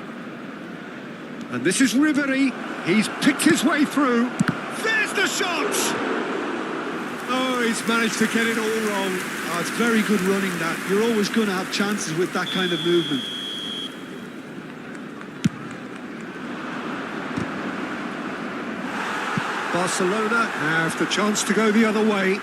And this is Ribery. He's picked his way through. There's the shot! Oh, he's managed to get it all wrong. Oh, it's very good running, that. You're always going to have chances with that kind of movement. Barcelona have the chance to go the other way.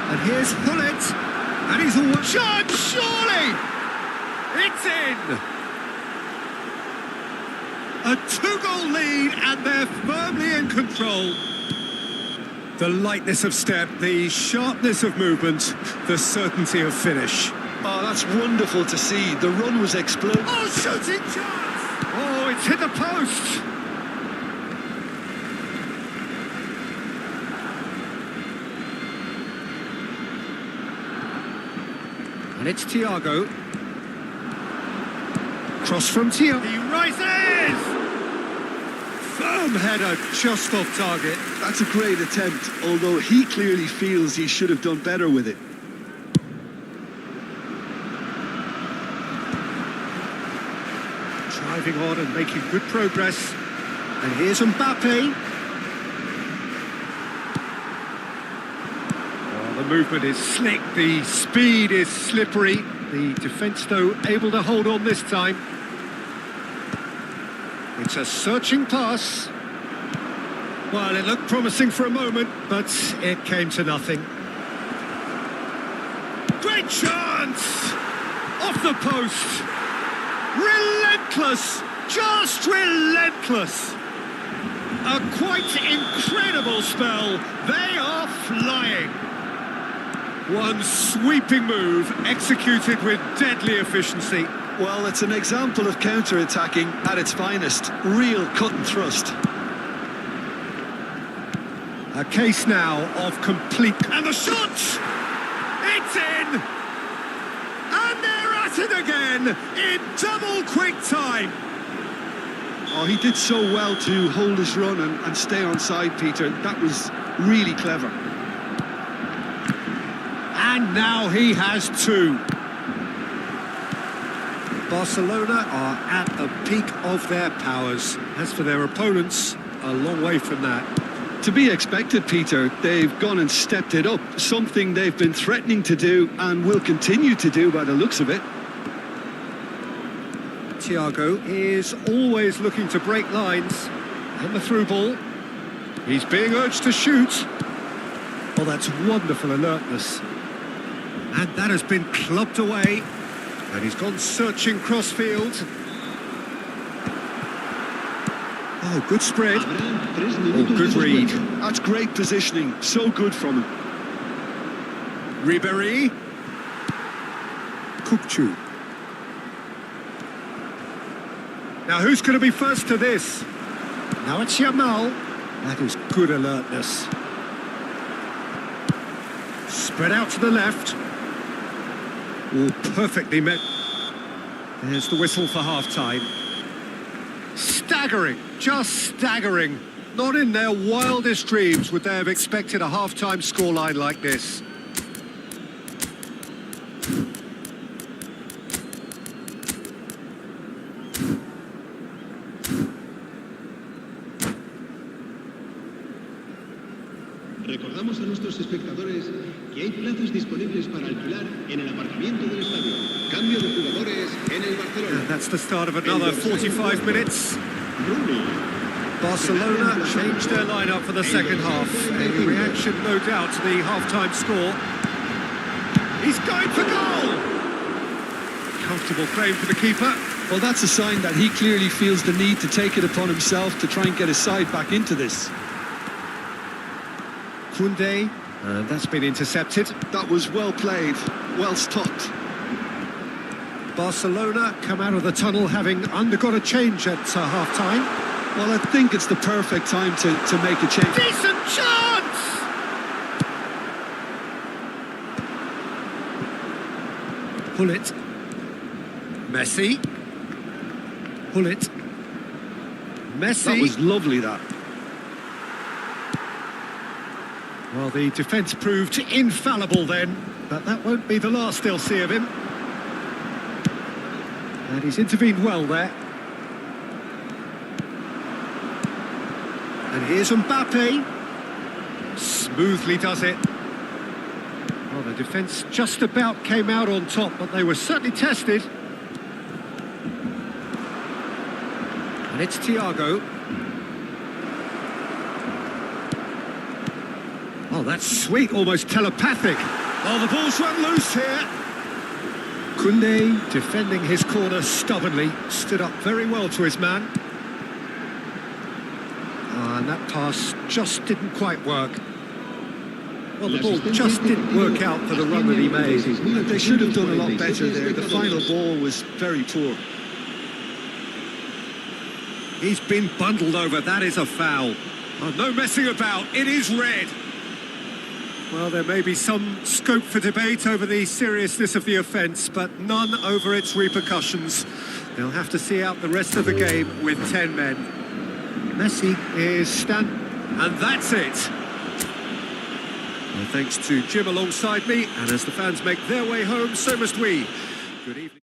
And here's Pullet, and he's all shot, surely! It's in! A 2-goal lead, and they're firmly in control. The lightness of step, the sharpness of movement, the certainty of finish. Oh, that's wonderful to see. The run was explosive. Oh, shooting chance! Oh, it's hit the post! And it's Thiago. Cross from Thiago. He rises! Firm header just off target. That's a great attempt, although he clearly feels he should have done better with it. Driving on and making good progress. And here's Mbappe. The movement is slick, the speed is slippery. The defence, though, able to hold on this time. It's a searching pass. Well, it looked promising for a moment, but it came to nothing. Great Great chance! Off the post. Relentless, just relentless. A quite incredible spell. They are flying. One sweeping move executed with deadly efficiency. Well, it's an example of counter-attacking at its finest. Real cut and thrust. A case now of complete... And the shot! It's in! And they're at it again in double quick time. Oh, he did so well to hold his run and stay on side, Peter. That was really clever. And now he has two. Barcelona are at the peak of their powers. As for their opponents, a long way from that. To be expected, Peter. They've gone and stepped it up. Something they've been threatening to do and will continue to do by the looks of it. Thiago is always looking to break lines. And the through ball. He's being urged to shoot. Well, that's wonderful alertness. And that has been clubbed away. And he's gone searching crossfield. Oh, good spread. Oh, good read. That's great positioning. So good from him. Ribéry. Kukçu. Now, who's going to be first to this? Now it's Yamal. That is good alertness. Spread out to the left. Oh, perfectly met. There's the whistle for half-time. Staggering, just staggering. Not in their wildest dreams would they have expected a half-time scoreline like this. Recordamos a nuestros espectadores que hay plazas disponibles para alquilar en el aparcamiento del estadio. Cambio de jugadores en el Barcelona. And that's the start of another 45 minutes. Barcelona changed their lineup for the second half. A reaction, no doubt, to the half-time score. He's going for goal! Comfortable claim for the keeper. Well, that's a sign that he clearly feels the need to take it upon himself to try and get his side back into this. Koundé, and that's been intercepted. That was well played, well stopped. Barcelona come out of the tunnel having undergone a change at half-time. Well, I think it's the perfect time to make a change. Decent chance! Pull it. Messi. Pull it. Messi. That was lovely, that. Well, the defence proved infallible then, but that won't be the last they'll see of him. And he's intervened well there. And here's Mbappe. Smoothly does it. Well, the defence just about came out on top, but they were certainly tested. And it's Thiago. Oh, that's sweet, almost telepathic. Oh, the ball's run loose here. Koundé, defending his corner stubbornly, stood up very well to his man. And that pass just didn't quite work. Well, the ball just didn't work out for the run that he made. They should have done a lot better there. The final ball was very poor. He's been bundled over. That is a foul. Oh, no messing about. It is red. Well, there may be some scope for debate over the seriousness of the offence, but none over its repercussions. They'll have to see out the rest of the game with 10 men. Messi is and that's it. Well, thanks to Jim alongside me, and as the fans make their way home, so must we. Good evening.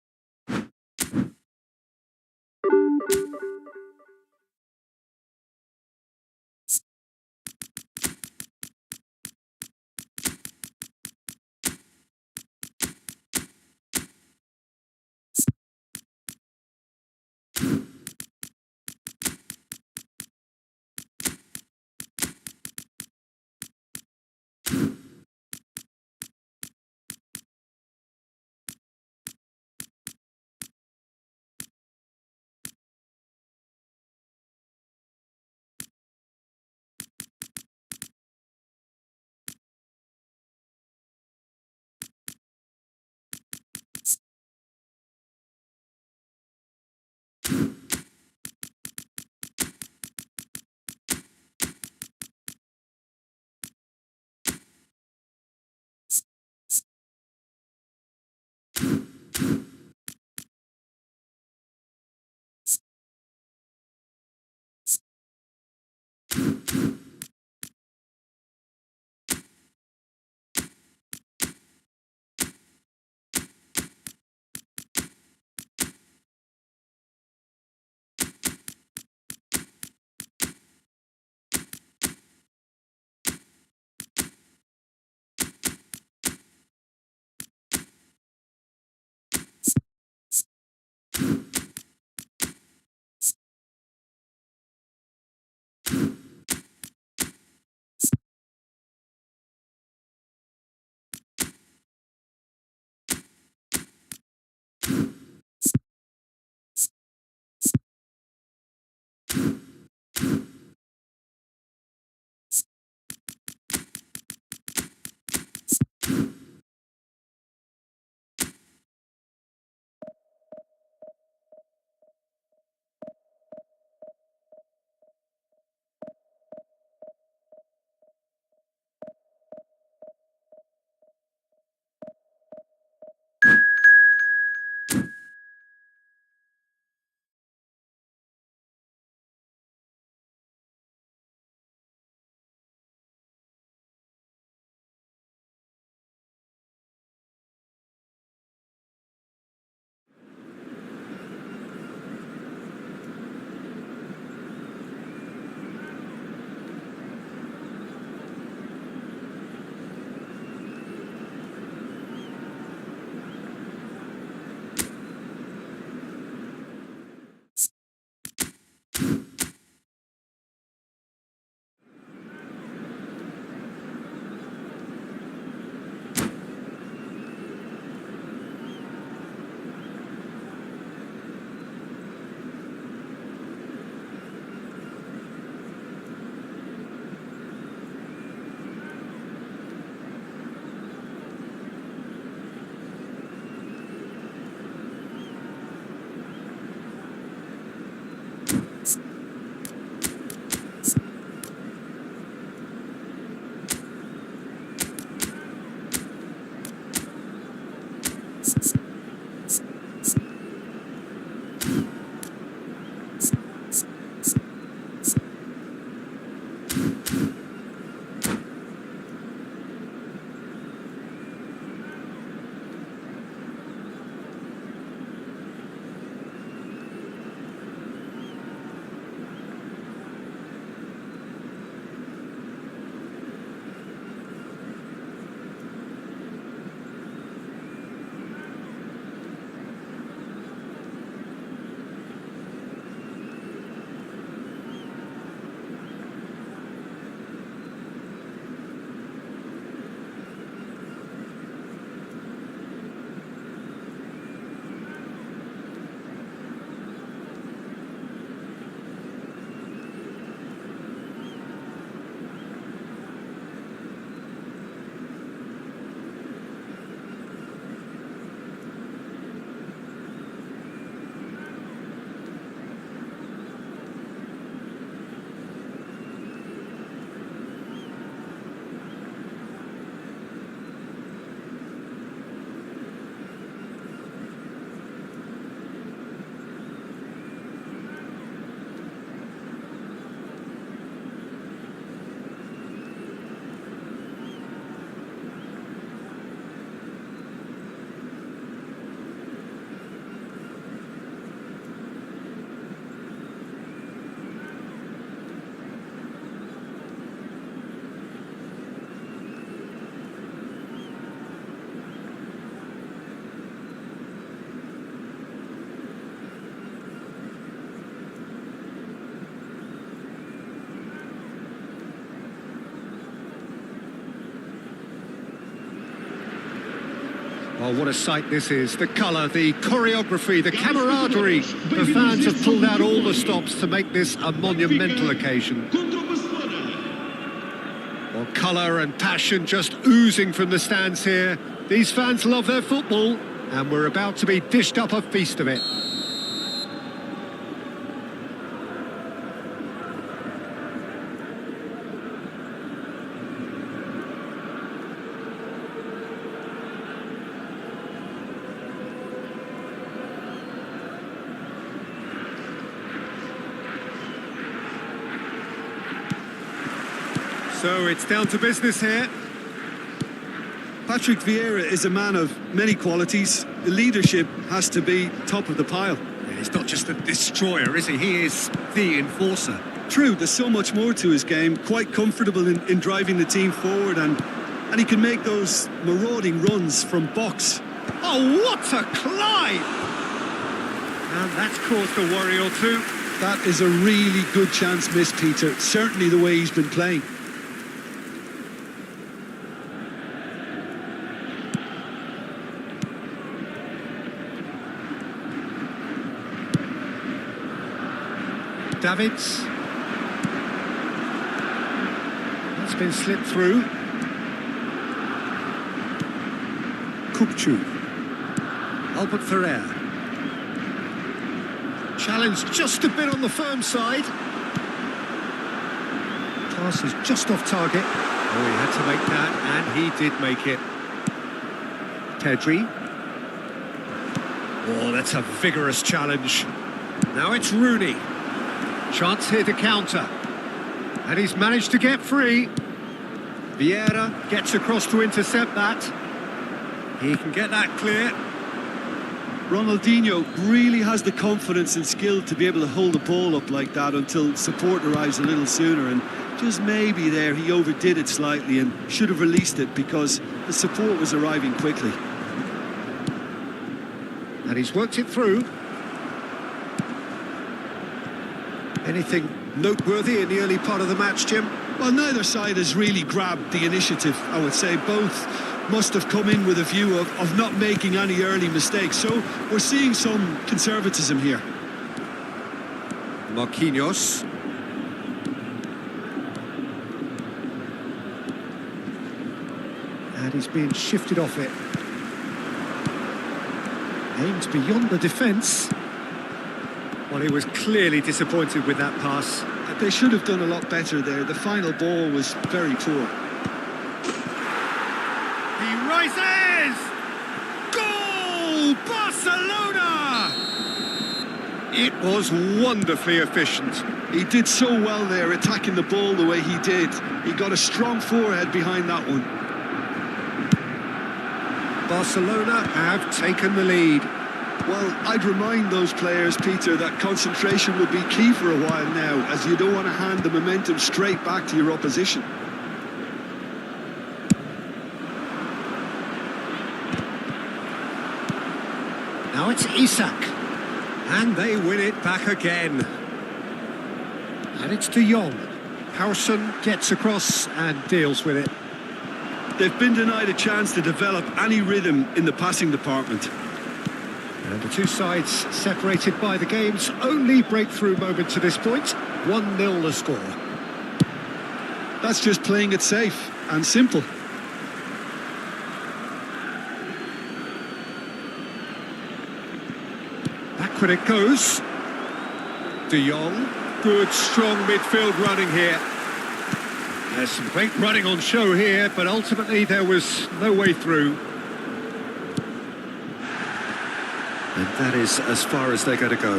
Oh, what a sight this is. The colour, the choreography, the camaraderie. The fans have pulled out all the stops to make this a monumental occasion. Well, colour and passion just oozing from the stands here. These fans love their football, and we're about to be dished up a feast of it. So it's down to business here. Patrick Vieira is a man of many qualities. The leadership has to be top of the pile. Yeah, he's not just a destroyer, is he? He is the enforcer. True, there's so much more to his game. Quite comfortable in driving the team forward, and he can make those marauding runs from box. Oh, what a climb! And that's caused a worry or two. That is a really good chance missed, Peter. Certainly the way he's been playing. Davids. That's been slipped through. Kupchu. Albert Ferrer. Challenge just a bit on the firm side. Pass is just off target. Oh, he had to make that, and he did make it. Pedri. Oh, that's a vigorous challenge. Now it's Rooney. Chance here to counter. And he's managed to get free. Vieira gets across to intercept that. He can get that clear. Ronaldinho really has the confidence and skill to be able to hold the ball up like that until support arrives a little sooner, and just maybe there he overdid it slightly and should have released it because the support was arriving quickly. And he's worked it through. Anything noteworthy in the early part of the match, Jim? Well, neither side has really grabbed the initiative, I would say. Both must have come in with a view of not making any early mistakes. So we're seeing some conservatism here. Marquinhos. And he's being shifted off it. Aimed beyond the defence. Well, he was clearly disappointed with that pass. They should have done a lot better there. The final ball was very poor. He rises! Goal! Barcelona! It was wonderfully efficient. He did so well there, attacking the ball the way he did. He got a strong forehead behind that one. Barcelona have taken the lead. Well, I'd remind those players, Peter, that concentration will be key for a while now, as you don't want to hand the momentum straight back to your opposition. Now it's Isak. And they win it back again. And it's De Jong. Harrison gets across and deals with it. They've been denied a chance to develop any rhythm in the passing department. And the two sides separated by the game's only breakthrough moment to this point. 1-0 the score. That's just playing it safe and simple. Backward it goes. De Jong. Good, strong midfield running here. There's some great running on show here, but ultimately there was no way through. And that is as far as they're going to go.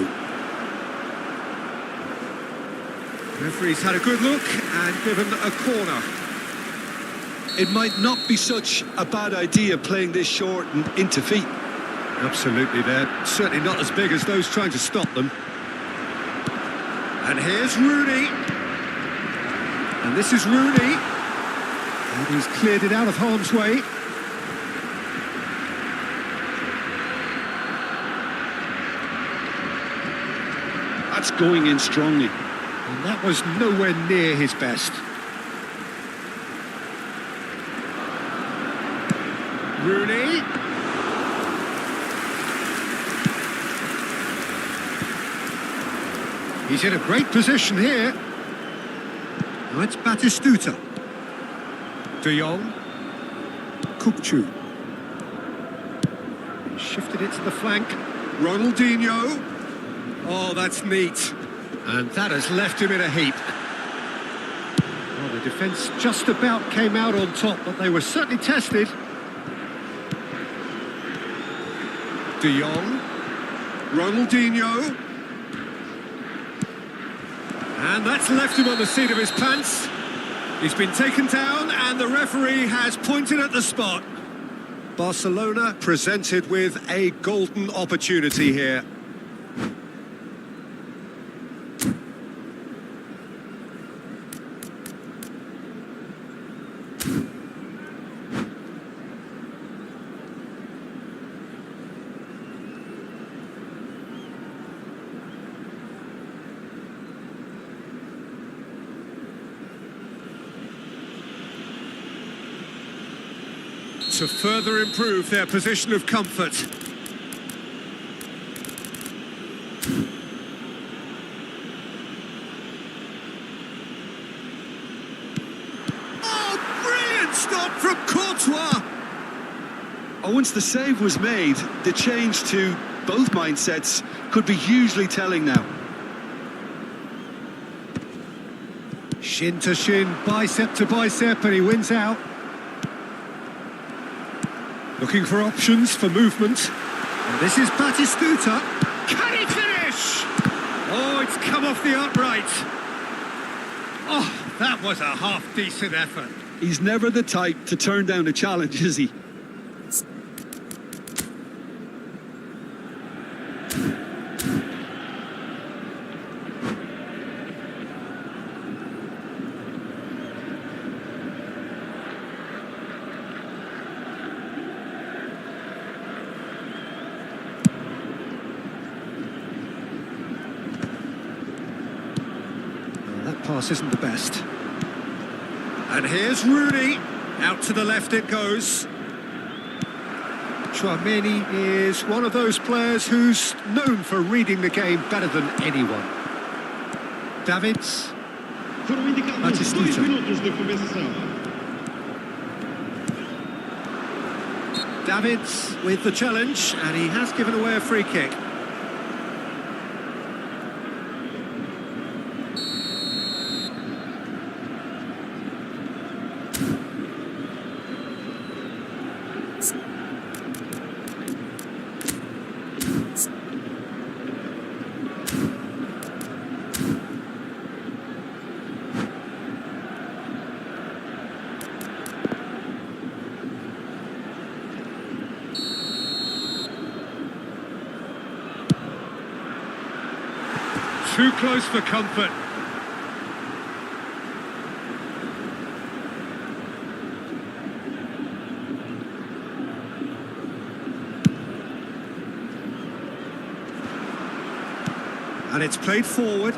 Referee's had a good look and given a corner. It might not be such a bad idea playing this short and into feet. Absolutely, they're certainly not as big as those trying to stop them. And here's Rooney. And this is Rooney. And he's cleared it out of harm's way. That's going in strongly. And that was nowhere near his best. Rooney. He's in a great position here. Now it's Batistuta. De Jong. Kukcu. He shifted it to the flank. Ronaldinho. Oh, that's neat. And that has left him in a heap. Well, the defence just about came out on top, but they were certainly tested. De Jong. Ronaldinho. And that's left him on the seat of his pants. He's been taken down and the referee has pointed at the spot. Barcelona presented with a golden opportunity here. To further improve their position of comfort. Oh, brilliant stop from Courtois! Once the save was made, the change to both mindsets could be hugely telling now. Shin to shin, bicep to bicep, and he wins out. Looking for options for movement. And this is Batistuta. Can he finish? Oh, it's come off the upright. Oh, that was a half-decent effort. He's never the type to turn down a challenge, is he? Pass isn't the best. And here's Rooney. Out to the left it goes. Tchouaméni is one of those players who's known for reading the game better than anyone. Davids. Foram indicados 2 minutos de compensação. Davids with the challenge, and he has given away a free kick. Too close for comfort. And it's played forward.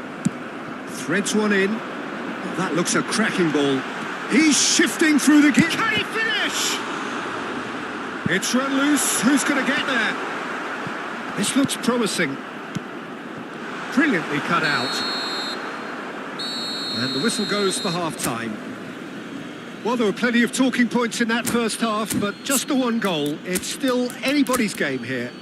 Threads one in. Oh, that looks a cracking ball. He's shifting through the gap. Can he finish? It's run loose. Who's going to get there? This looks promising. Brilliantly cut out. And the whistle goes for half-time. Well, there were plenty of talking points in that first half, but just the one goal. It's still anybody's game here.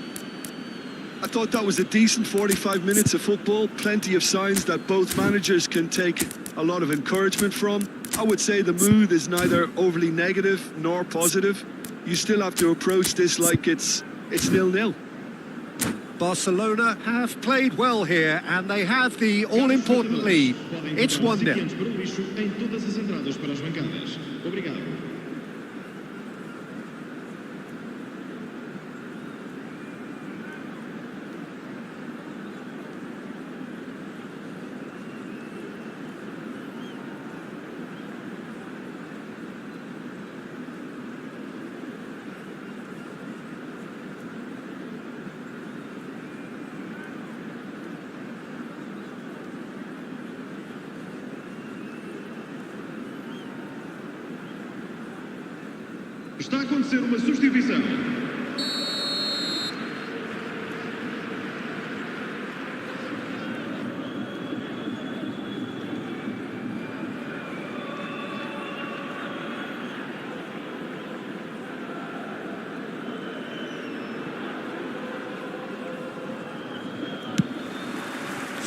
I thought that was a decent 45 minutes of football. Plenty of signs that both managers can take a lot of encouragement from. I would say the mood is neither overly negative nor positive. You still have to approach this like it's 0-0. Barcelona have played well here, and they have the all-important lead. It's 1-0. Está a acontecer uma substituição.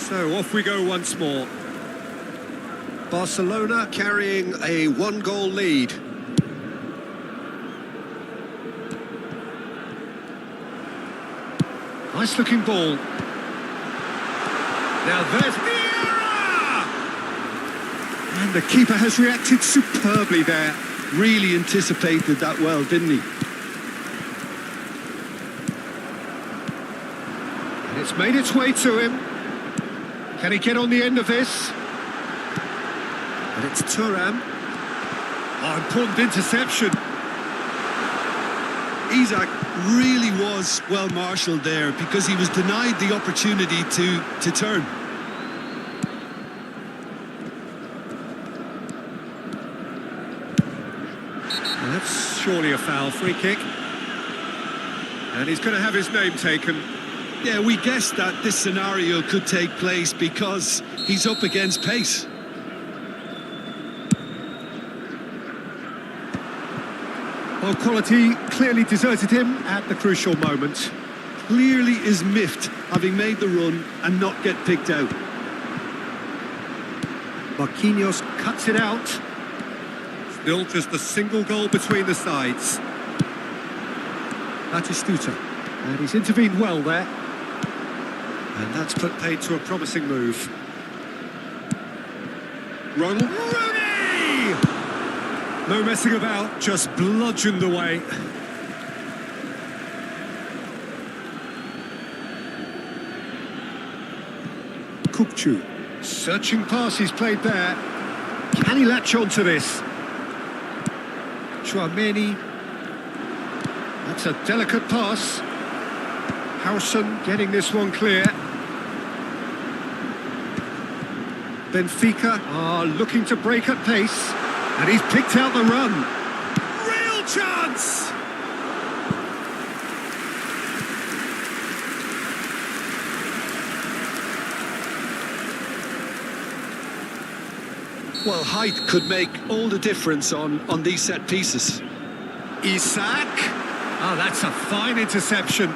So off we go once more. Barcelona carrying a one-goal lead. Nice looking ball. Now there's Vieira! And the keeper has reacted superbly there. Really anticipated that well, didn't he? And it's made its way to him. Can he get on the end of this? And it's Thuram. Oh, important interception. Isaac really was well marshalled there because he was denied the opportunity to turn. And that's surely a foul, free kick. And he's going to have his name taken. Yeah, we guessed that this scenario could take place because he's up against pace. Well, quality clearly deserted him at the crucial moment. Clearly is miffed having made the run and not get picked out. Marquinhos cuts it out. Still just a single goal between the sides. Batistuta. And he's intervened well there. And that's put paid to a promising move. Ronald Rooney! No messing about, just bludgeoned away. Kukcu. Searching pass he's played there. Can he latch on to this? Chouameni. That's a delicate pass. Howson getting this one clear. Benfica are looking to break at pace. And he's picked out the run. Real chance! Well, height could make all the difference on these set pieces. Isak. Oh, that's a fine interception.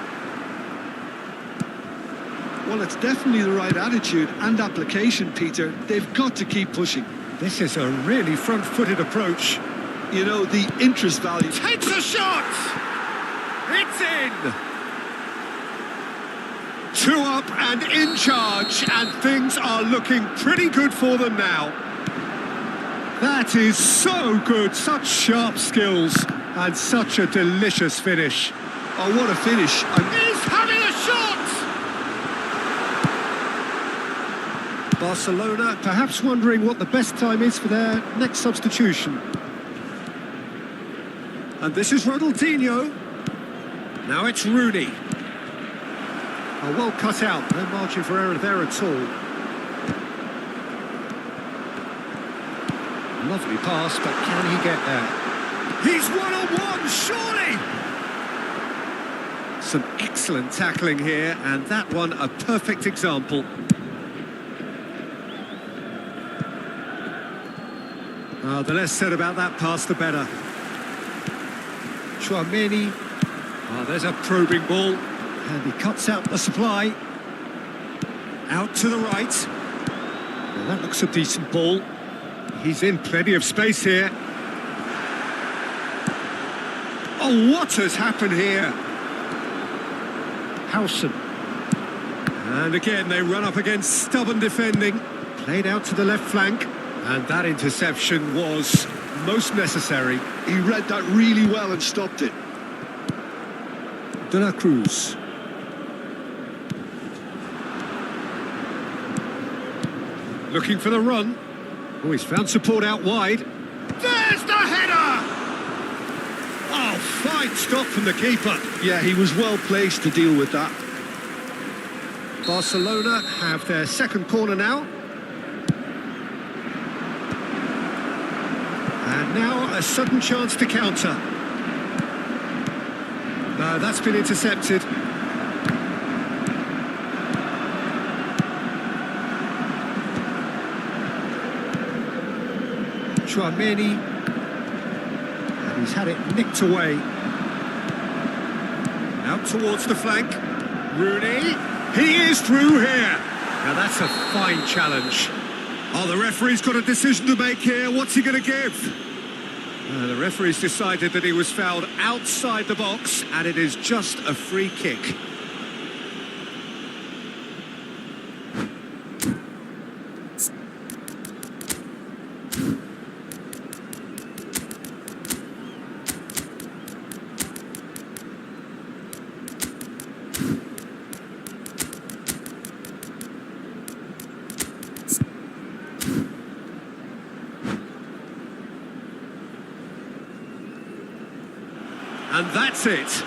Well, it's definitely the right attitude and application, Peter. They've got to keep pushing. This is a really front-footed approach. You know, the interest value. Takes a shot! It's in! 2 up and in charge, and things are looking pretty good for them now. That is so good, such sharp skills, and such a delicious finish. Oh, what a finish. He's having a shot! Barcelona perhaps wondering what the best time is for their next substitution. And this is Ronaldinho. Now it's Rooney. Oh, well cut out, no margin for error there at all. Lovely pass, but can he get there? He's one-on-one, surely! Some excellent tackling here, and that one a perfect example. The less said about that pass, the better. Chouameni. There's a probing ball. And he cuts out the supply. Out to the right. Well, that looks a decent ball. He's in plenty of space here. Oh, what has happened here? Howson. And again, they run up against stubborn defending. Played out to the left flank. And that interception was most necessary. He read that really well and stopped it. De La Cruz. Looking for the run. Oh, he's found support out wide. There's the header! Oh, fine stop from the keeper. Yeah, he was well placed to deal with that. Barcelona have their second corner now. And now a sudden chance to counter. No, that's been intercepted. Chouameni. And he's had it nicked away. Out towards the flank. Rooney. He is through here. Now that's a fine challenge. Oh, the referee's got a decision to make here. What's he going to give? The referee's decided that he was fouled outside the box, and it is just a free kick. And that's it.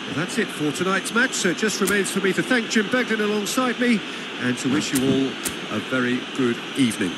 Well, that's it for tonight's match. So it just remains for me to thank Jim Begden alongside me and to wish you all a very good evening.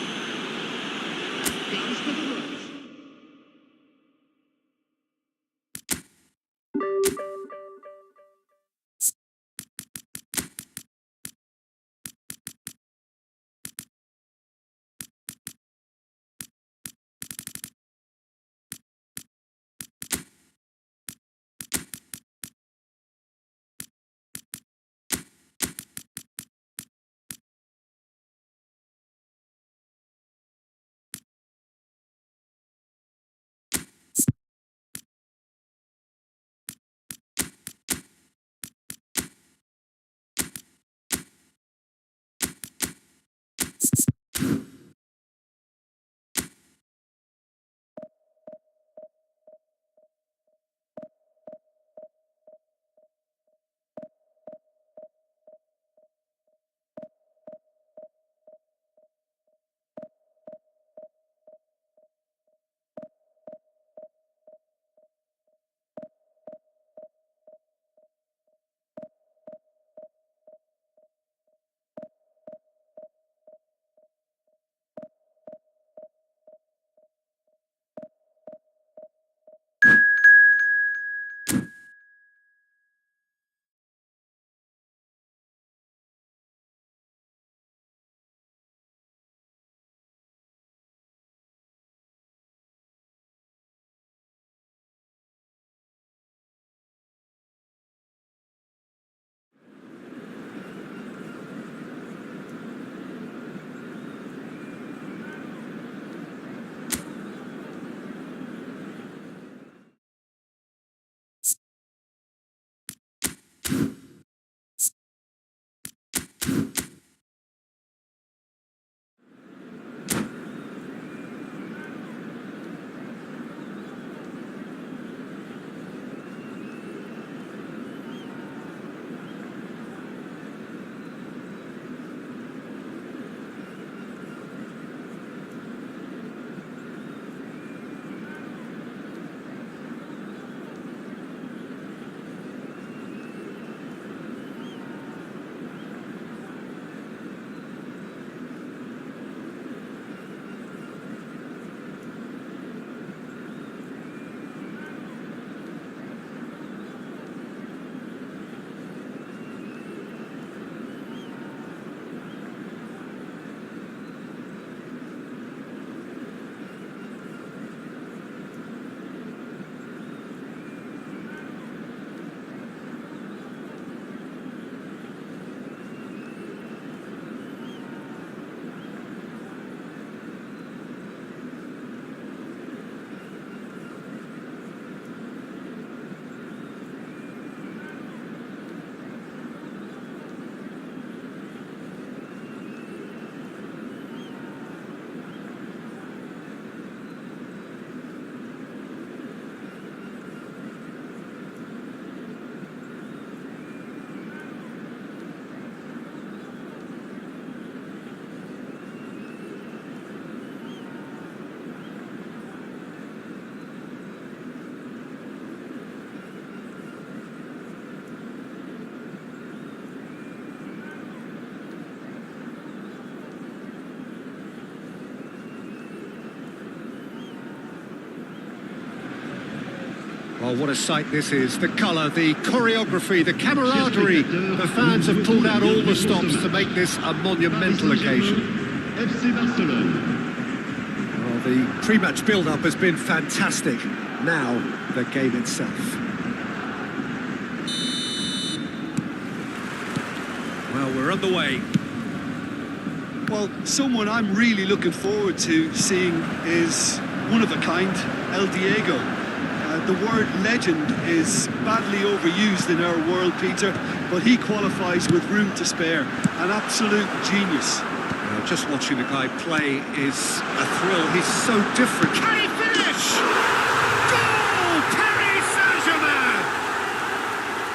Oh, what a sight this is. The colour, the choreography, the camaraderie. The fans have pulled out all the stops to make this a monumental occasion. Well, the pre-match build-up has been fantastic. Now, the game itself. Well, we're underway. Well, someone I'm really looking forward to seeing is one of a kind, El Diego. The word legend is badly overused in our world, Peter, but he qualifies with room to spare. An absolute genius. Just watching the guy play is a thrill. He's so different. Can he finish? Goal! Paris Saint-Germain!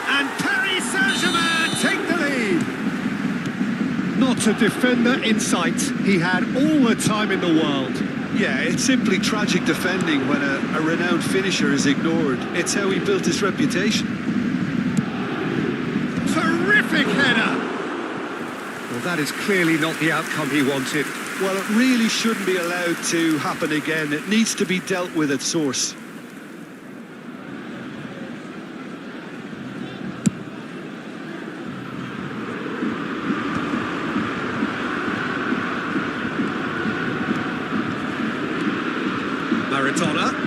And Paris Saint-Germain take the lead. Not a defender in sight. He had all the time in the world. Yeah, it's simply tragic defending when a renowned finisher is ignored. It's how he built his reputation. Terrific header! Well, that is clearly not the outcome he wanted. Well, it really shouldn't be allowed to happen again. It needs to be dealt with at source.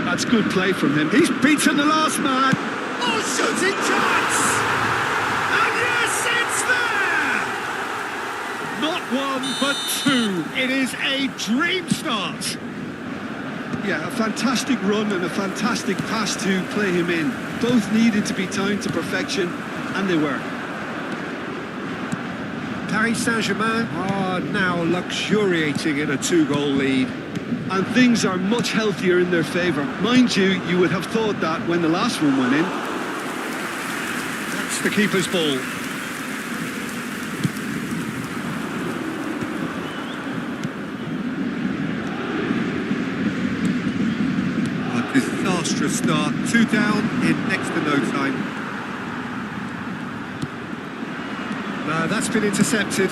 That's good play from him. He's beaten the last man. Oh, shooting chance! And yes, it's there! Not one, but two. It is a dream start. Yeah, a fantastic run and a fantastic pass to play him in. Both needed to be timed to perfection, and they were. Paris Saint-Germain are now luxuriating in a two-goal lead. And things are much healthier in their favour. Mind you, you would have thought that when the last one went in. That's the keeper's ball. A disastrous start. 2 down in next to no time. No, that's been intercepted.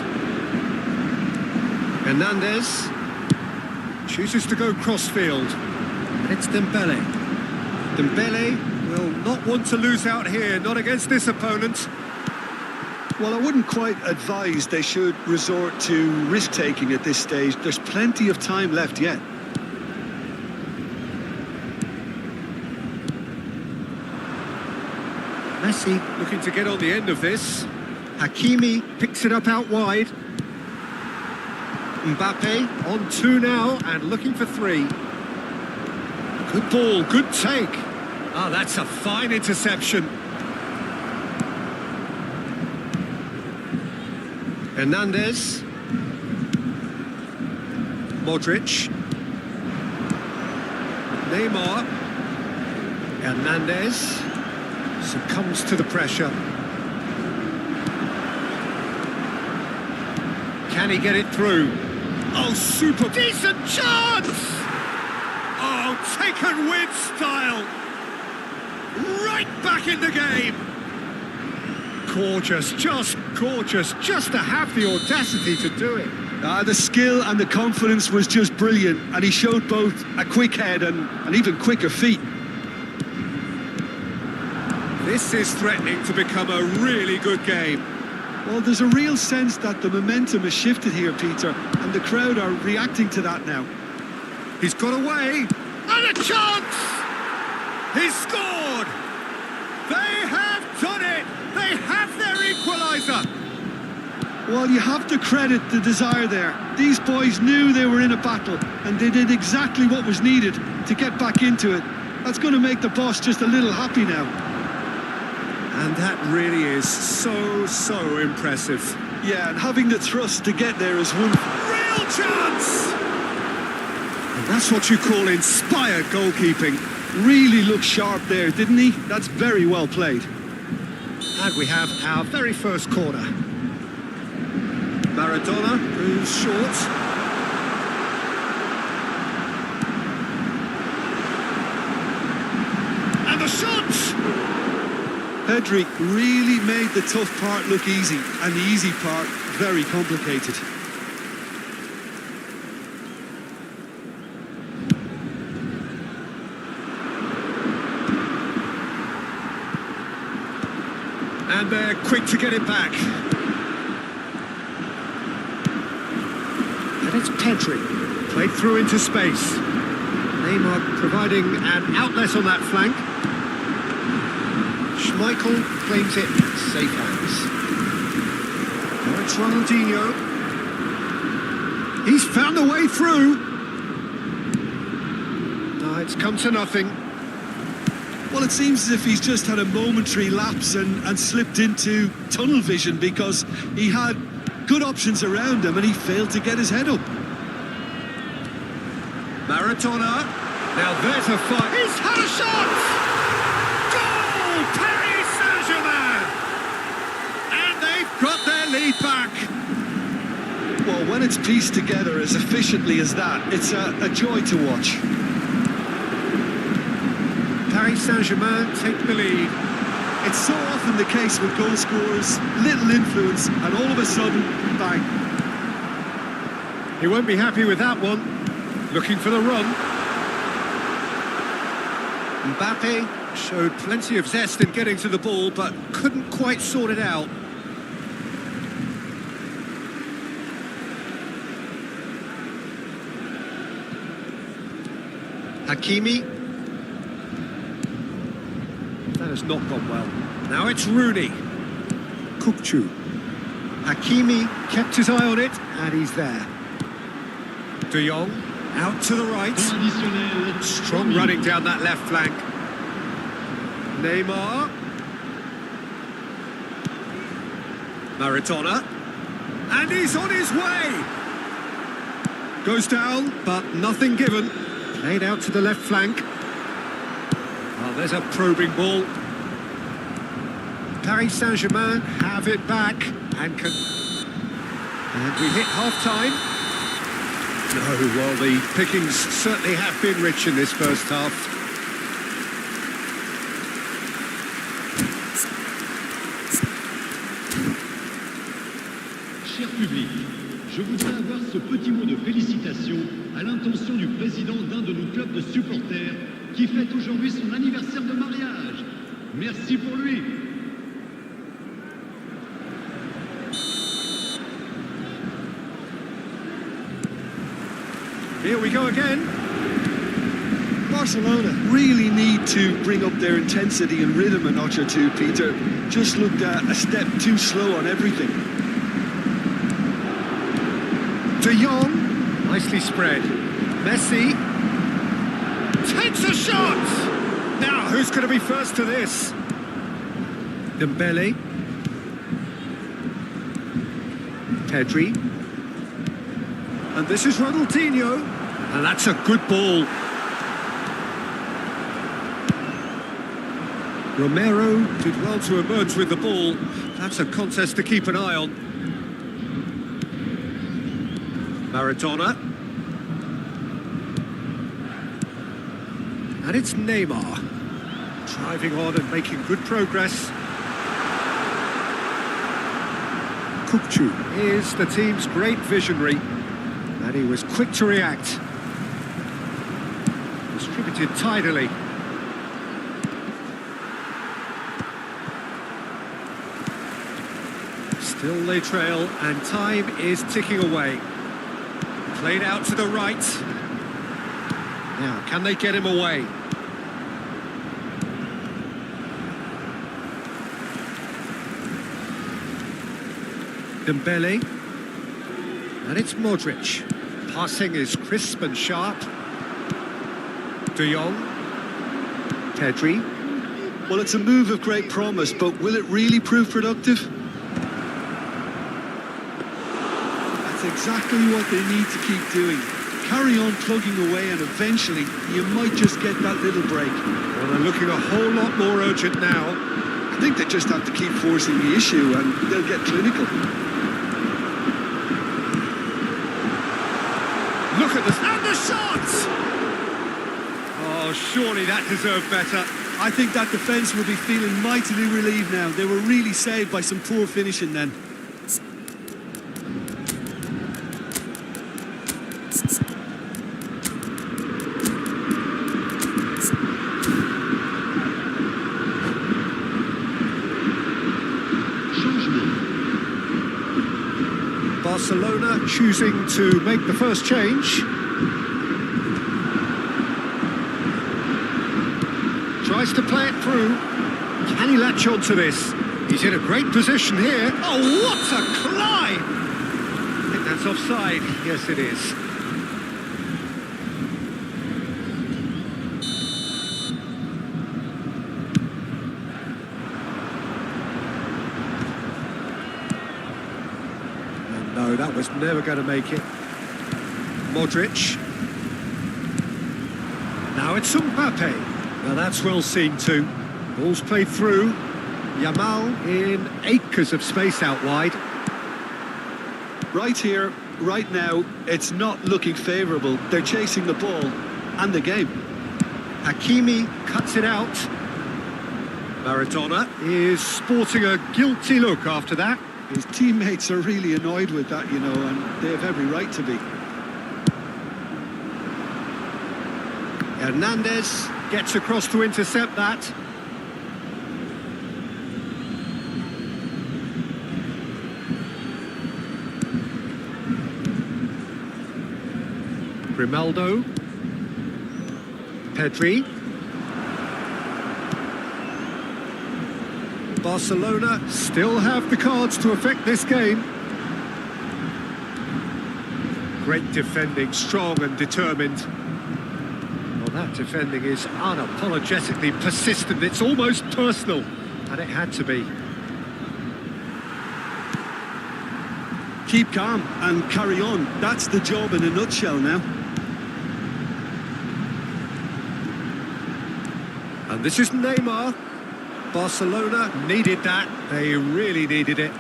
Hernandez chooses to go crossfield. It's Dembele. Dembele will not want to lose out here, not against this opponent. Well, I wouldn't quite advise they should resort to risk-taking at this stage. There's plenty of time left yet. Messi looking to get on the end of this. Hakimi picks it up out wide. Mbappe on 2 now and looking for 3. Good ball, good take. Ah, that's a fine interception. Hernandez. Modric. Neymar. Hernandez succumbs to the pressure. Can he get it through? Oh, super decent chance! Oh, taken with style. Right back in the game. Gorgeous, just to have the audacity to do it. The skill and the confidence was just brilliant, and he showed both a quick head and even quicker feet. This is threatening to become a really good game. Well, there's a real sense that the momentum has shifted here, Peter, and the crowd are reacting to that now. He's got away, and a chance! He's scored! They have done it! They have their equaliser! Well, you have to credit the desire there. These boys knew they were in a battle, and they did exactly what was needed to get back into it. That's going to make the boss just a little happy now. And that really is so impressive. Yeah, and having the thrust to get there is one. Real chance! And that's what you call inspired goalkeeping. Really looked sharp there, didn't he? That's very well played. And we have our very first corner. Maradona, who's short. And the shot! Pedri really made the tough part look easy, and the easy part very complicated. And they're quick to get it back. And it's Pedri, played through into space. Neymar providing an outlet on that flank. Schmeichel claims it in safe hands. it's Ronaldinho. He's found a way through. No, it's come to nothing. Well, it seems as if he's just had a momentary lapse and slipped into tunnel vision, because he had good options around him and he failed to get his head up. Maradona. Now there's a fight. He's had a shot! Goal! Paris Saint-Germain! And they've got their lead back. Well, when it's pieced together as efficiently as that, it's a joy to watch. Paris Saint-Germain take the lead. It's so often the case with goal scorers, little influence, and all of a sudden, bang. He won't be happy with that one. Looking for the run. Mbappe showed plenty of zest in getting to the ball, but couldn't quite sort it out. Hakimi. That has not gone well. Now it's Rooney. Kukçu. Hakimi kept his eye on it, and he's there. De Jong out to the right. Strong running down that left flank. Neymar. Maradona. And he's on his way. Goes down, but nothing given. Played out to the left flank. Well, there's a probing ball. Paris Saint-Germain have it back and can... And we hit half-time. No, well, the pickings certainly have been rich in this first half. Cher public, je voudrais avoir ce petit mot de félicitation à l'intention du président d'un de nos clubs de supporters qui fête aujourd'hui son anniversaire de mariage. Merci pour lui. Here we go again. Barcelona really need to bring up their intensity and rhythm a notch or two, Peter. Just looked a step too slow on everything. De Jong, nicely spread. Messi takes a shot! Now, who's going to be first to this? Dembele. Pedri. And this is Ronaldinho. And that's a good ball. Romero did well to emerge with the ball. That's a contest to keep an eye on. Maradona. And it's Neymar. Driving on and making good progress. Kukçu is the team's great visionary. And he was quick to react. Distributed tidily. Still they trail, and time is ticking away. Played out to the right. Now, can they get him away? Dembele. And it's Modric. Passing is crisp and sharp. De Jong. Pedri. Well, it's a move of great promise, but will it really prove productive? That's exactly what they need to keep doing. Carry on plugging away, and eventually you might just get that little break. Well, they're looking a whole lot more urgent now. I think they just have to keep forcing the issue and they'll get clinical. Look at this, and the shot! Oh, surely that deserved better. I think that defence will be feeling mightily relieved now. They were really saved by some poor finishing then. Barcelona choosing to make the first change. Tries to play it through. Can he latch on to this? He's in a great position here. Oh, what a climb! that's offside. Yes, it is. And no, that was never going to make it. Modric. Now it's Mbappe. Now that's well seen too. Ball's played through. Yamal in acres of space out wide. Right here, right now, it's not looking favourable. They're chasing the ball and the game. Hakimi cuts it out. Maradona is sporting a guilty look after that. His teammates are really annoyed with that, you know, and they have every right to be. Hernandez gets across to intercept that. Grimaldo. Pedri. Barcelona still have the cards to affect this game. Great defending, strong and determined. Well, that defending is unapologetically persistent. It's almost personal, and it had to be. Keep calm and carry on. That's the job in a nutshell now. And this is Neymar. Barcelona needed that. They really needed it.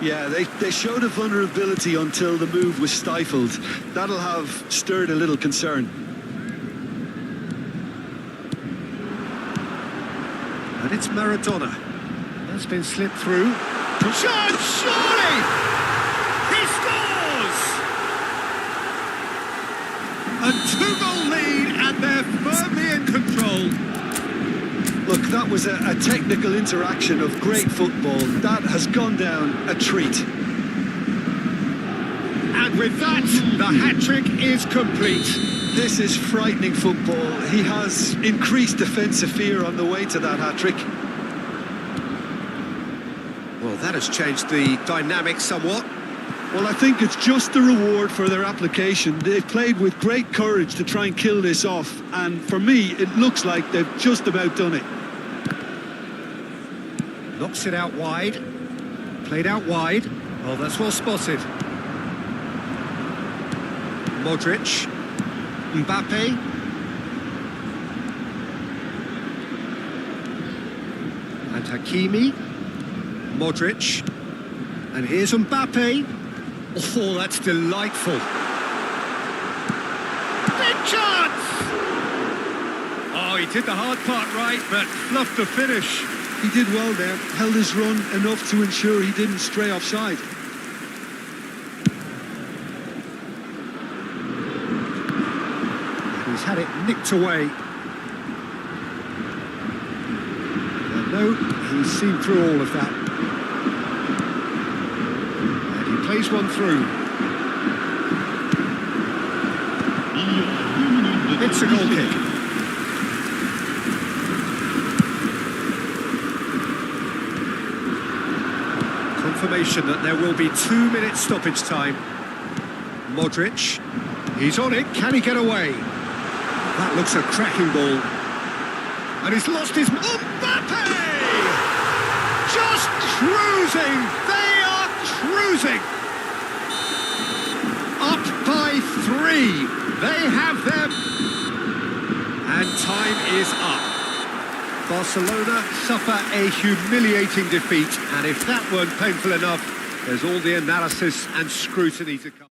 Yeah, they showed a vulnerability until the move was stifled. That'll have stirred a little concern. And it's Maradona. That's been slipped through. Chance, surely! He scores! A two-goal lead, and they're firmly in control. Look, that was a technical interaction of great football. That has gone down a treat. And with that, the hat-trick is complete. This is frightening football. He has increased defensive fear on the way to that hat-trick. Well, that has changed the dynamic somewhat. Well, I think it's just the reward for their application. They've played with great courage to try and kill this off, and for me, it looks like they've just about done it. Knocks it out wide. Played out wide. Oh, that's well spotted. Modric. Mbappe. And Hakimi. Modric. And here's Mbappe. Oh, that's delightful. Big chance! Oh, he did the hard part right, but fluffed the finish. He did well there, held his run enough to ensure he didn't stray offside. And he's had it nicked away. And no, he's seen through all of that. And he plays one through. It's a goal kick. Confirmation that there will be 2 minutes stoppage time. Modric, he's on it, can he get away? That looks a cracking ball. And he's lost his... Mbappe! Just cruising! They are cruising! Up by 3. They have them. And time is up. Barcelona suffer a humiliating defeat, and if that weren't painful enough, there's all the analysis and scrutiny to come.